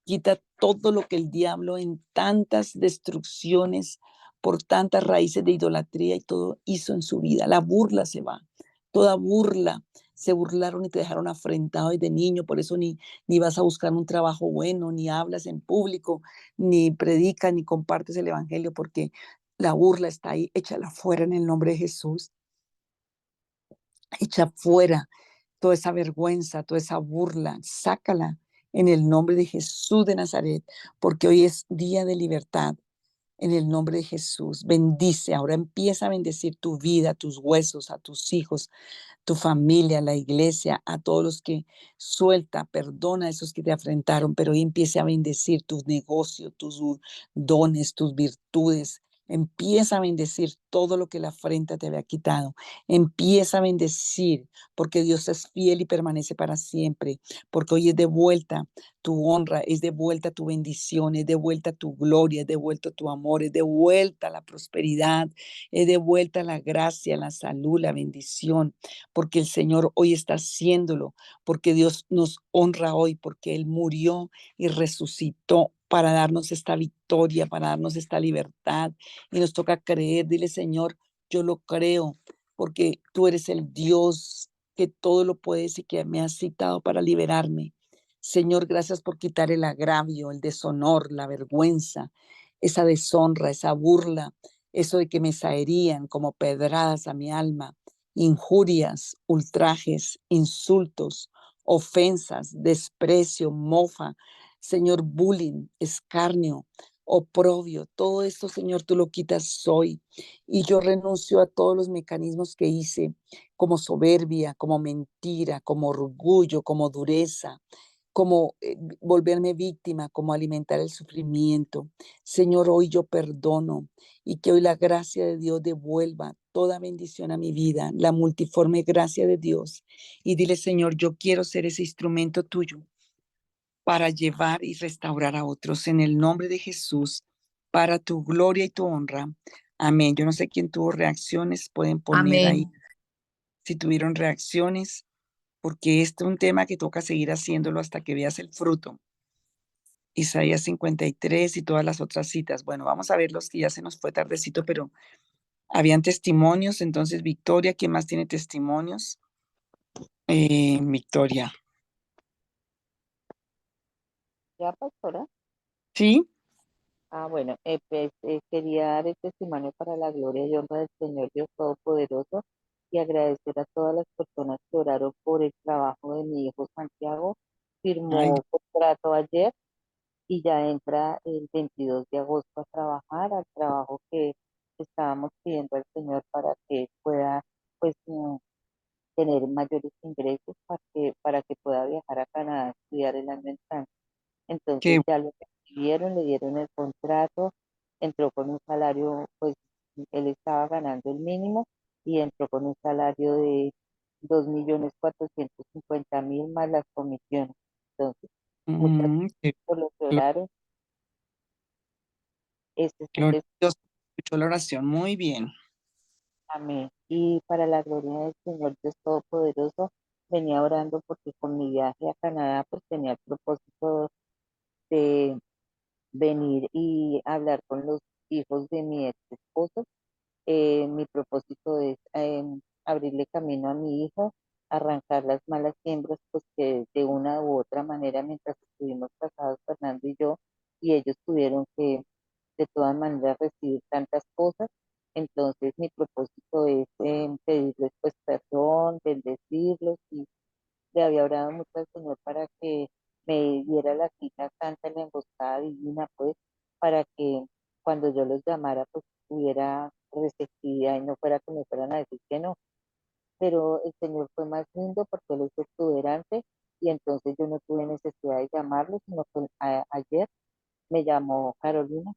quita todo lo que el diablo en tantas destrucciones, por tantas raíces de idolatría y todo hizo en su vida. La burla se va, toda burla. Se burlaron y te dejaron afrentado desde niño, por eso ni vas a buscar un trabajo bueno, ni hablas en público, ni predicas, ni compartes el evangelio, porque la burla está ahí, échala fuera en el nombre de Jesús, echa fuera toda esa vergüenza, toda esa burla, sácala en el nombre de Jesús de Nazaret, porque hoy es día de libertad. En el nombre de Jesús, bendice, ahora empieza a bendecir tu vida, tus huesos, a tus hijos, tu familia, la iglesia, a todos los que suelta, perdona a esos que te afrentaron, pero hoy empiece a bendecir tus negocios, tus dones, tus virtudes. Empieza a bendecir todo lo que la afrenta te había quitado. Empieza a bendecir, porque Dios es fiel y permanece para siempre, porque hoy es de vuelta tu honra, es de vuelta tu bendición, es de vuelta tu gloria, es de vuelta tu amor, es de vuelta la prosperidad, es de vuelta la gracia, la salud, la bendición, porque el Señor hoy está haciéndolo, porque Dios nos honra hoy, porque Él murió y resucitó para darnos esta victoria, para darnos esta libertad. Y nos toca creer, dile Señor, yo lo creo, porque tú eres el Dios que todo lo puedes y que me has citado para liberarme. Señor, gracias por quitar el agravio, el deshonor, la vergüenza, esa deshonra, esa burla, eso de que me saerían como pedradas a mi alma, injurias, ultrajes, insultos, ofensas, desprecio, mofa, Señor, bullying, escarnio, oprobio, todo esto, Señor, tú lo quitas hoy. Y yo renuncio a todos los mecanismos que hice, como soberbia, como mentira, como orgullo, como dureza, como volverme víctima, como alimentar el sufrimiento. Señor, hoy yo perdono y que hoy la gracia de Dios devuelva toda bendición a mi vida, la multiforme gracia de Dios. Y dile, Señor, yo quiero ser ese instrumento tuyo para llevar y restaurar a otros en el nombre de Jesús, para tu gloria y tu honra. Amén. Yo no sé quién tuvo reacciones, pueden poner ahí Amén. si tuvieron reacciones, porque este es un tema que toca seguir haciéndolo hasta que veas el fruto. Isaías 53 y todas las otras citas. Bueno, vamos a ver los que ya se nos fue tardecito, pero habían testimonios. Entonces, Victoria, ¿quién más tiene testimonios? Victoria. Ya, pastora. ¿Sí? Bueno, pues quería dar el testimonio para la gloria y honra del Señor Dios Todopoderoso y agradecer a todas las personas que oraron por el trabajo de mi hijo Santiago. Ay, Firmó contrato ayer y ya entra el 22 de agosto a trabajar al trabajo que estábamos pidiendo al Señor para que pueda, pues, tener mayores ingresos para que pueda viajar a Canadá a estudiar el año entrante. Entonces qué ya lo recibieron, le dieron el contrato, entró con un salario, pues él estaba ganando el mínimo y entró con un salario de 2.450.000 más las comisiones. Entonces, muchas qué gracias por lo que glo- oraron. Este es un gloria a Dios. Escuchó la oración. Muy bien. testimonio. Y para la gloria del Señor Dios Todopoderoso, venía orando porque con mi viaje a Canadá, pues tenía el propósito de venir y hablar con los hijos de mi ex esposo. Mi propósito es abrirle camino a mi hijo, arrancar las malas siembras, pues que de una u otra manera, mientras estuvimos casados, Fernando y yo, y ellos tuvieron que de todas maneras recibir tantas cosas. Entonces mi propósito es pedirles pues perdón, bendecirlos y le había orado mucho al Señor para que me diera la cita santa en la emboscada divina, pues, para que cuando yo los llamara, pues, tuviera receptividad y no fuera que me fueran a decir que no. Pero el Señor fue más lindo porque Él es exuberante y entonces yo no tuve necesidad de llamarlo, sino que ayer me llamó Carolina,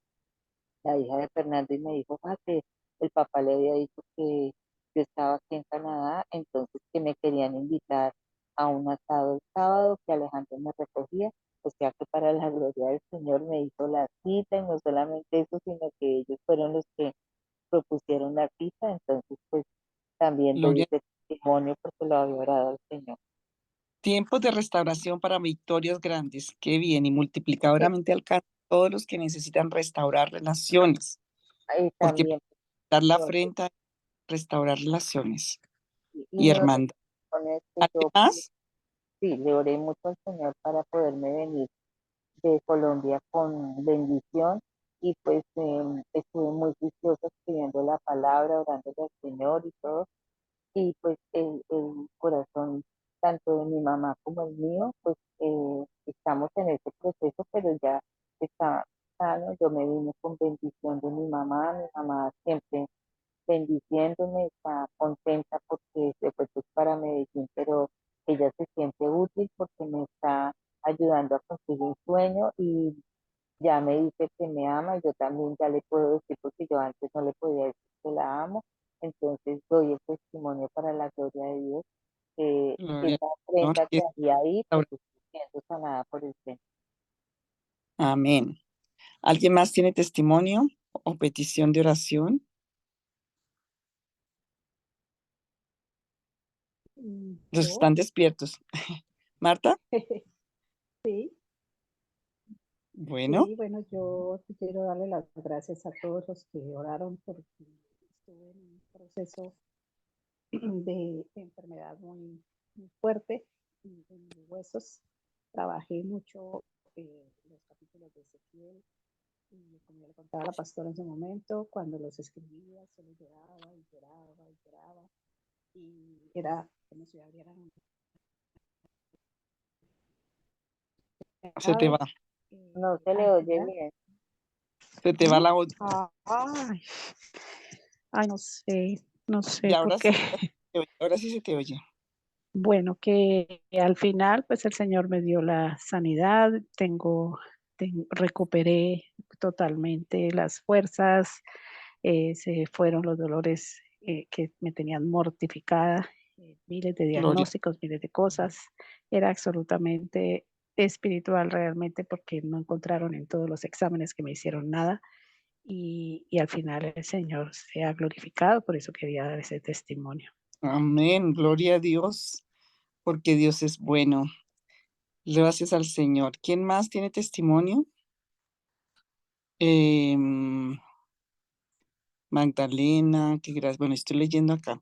la hija de Fernando, y me dijo, que el papá le había dicho que yo estaba aquí en Canadá, entonces que me querían invitar a un asado el sábado, que Alejandro me recogía, o sea que para la gloria del Señor me hizo la cita, y no solamente eso, sino que ellos fueron los que propusieron la cita, entonces pues también doy Gloria. ese testimonio porque lo había orado al Señor. Tiempos de restauración para victorias grandes. Qué bien. Y Sí, multiplicadoramente alcanza a todos los que necesitan restaurar relaciones. y Porque también dar la le oré, afrenta, restaurar relaciones y y le oré hermandad. con este yo, Además, sí, le oré mucho al Señor para poderme venir de Colombia con bendición y pues estuve muy juiciosa escribiendo la palabra, orándole al Señor y todo, y pues el corazón tanto de mi mamá como el mío, pues estamos en ese proceso, pero ya está sano. Yo me vine con bendición de mi mamá siempre bendiciéndome, está contenta porque se fue pues para Medellín, pero ella se siente útil porque me está ayudando a conseguir un sueño y ya me dice que me ama, y yo también ya le puedo decir porque yo antes no le podía decir que la amo, entonces doy el testimonio para la gloria de Dios, que Gloria esa al Señor. ofrenda Que que es había ahí, pues restaurado. estoy siendo sanada por el Señor. Amén. ¿Alguien más tiene testimonio o petición de oración? Los Yo, están despiertos. Marta, sí, bueno, sí, bueno, yo quiero darle las gracias a todos los que oraron porque estuve en un proceso de enfermedad muy fuerte en mis huesos. Trabajé mucho los capítulos de Ezequiel y como le contaba a la pastora en ese momento, cuando los escribía, solo lloraba y lloraba y lloraba y era como si abrieran un se te va, mercado. No se le Al oye final, bien. se te va ¿cómo? la voz. Ay, ay, no Y sé por ahora qué. sí, ahora sí se te oye. Bueno, que al final, pues el Señor me dio la sanidad, recuperé totalmente las fuerzas, se fueron los dolores que me tenían mortificada, miles de Gloria. diagnósticos, miles de cosas. Era absolutamente espiritual realmente porque no encontraron en todos los exámenes que me hicieron nada y al final el Señor se ha glorificado, por eso quería dar ese testimonio. Amén. Gloria a Dios, porque Dios es bueno. Gracias al Señor. ¿Quién más tiene testimonio? Em, Magdalena, que gracias. Bueno, estoy leyendo acá.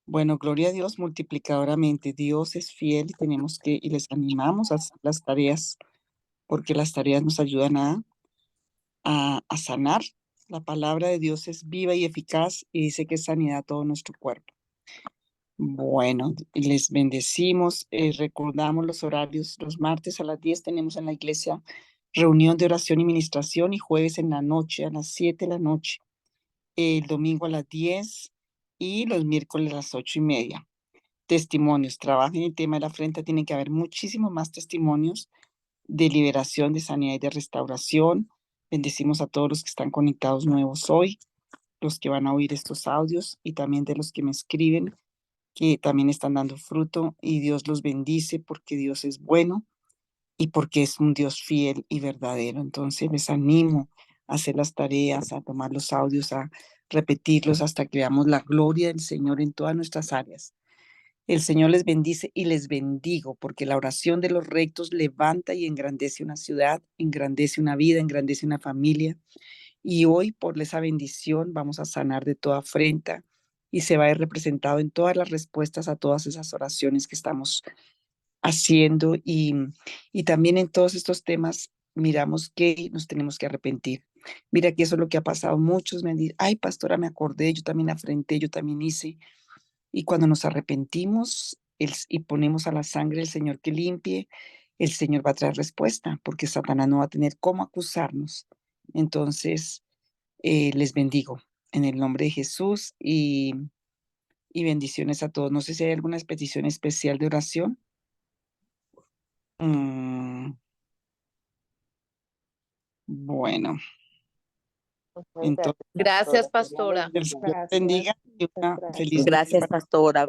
Bueno, gloria a Dios multiplicadoramente. Dios es fiel y tenemos que, y les animamos a hacer las tareas, porque las tareas nos ayudan a sanar. La palabra de Dios es viva y eficaz y dice que es sanidad a todo nuestro cuerpo. Bueno, les bendecimos, recordamos los horarios. Los martes a las 10 tenemos en la iglesia reunión de oración y ministración y jueves en la noche a las 7 de la noche, el domingo a las 10 y los miércoles a las 8:30. Testimonios, trabajen el tema de la frente, tiene que haber muchísimos más testimonios de liberación, de sanidad y de restauración. Bendecimos a todos los que están conectados nuevos hoy, los que van a oír estos audios y también de los que me escriben, que también están dando fruto y Dios los bendice porque Dios es bueno y porque es un Dios fiel y verdadero. Entonces les animo a hacer las tareas, a tomar los audios, a repetirlos hasta que veamos la gloria del Señor en todas nuestras áreas. El Señor les bendice y les bendigo, porque la oración de los rectos levanta y engrandece una ciudad, engrandece una vida, engrandece una familia. Y hoy, por esa bendición, vamos a sanar de toda afrenta y se va a ver representado en todas las respuestas a todas esas oraciones que estamos haciendo y también en todos estos temas miramos que nos tenemos que arrepentir. Mira que eso es lo que ha pasado. Muchos me han dicho, ay, pastora, me acordé, yo también afrenté, yo también hice. Y cuando nos arrepentimos y ponemos a la sangre del Señor que limpie, el Señor va a traer respuesta, porque Satanás no va a tener cómo acusarnos. Entonces, les bendigo en el nombre de Jesús y bendiciones a todos. No sé si hay alguna petición especial de oración. Mm, bueno, Muchas entonces gracias, Gracias, pastora. Que Dios la pastora. el bendiga. Señor Gracias, bendiga y muchas una gracias. feliz noche Gracias, para pastora.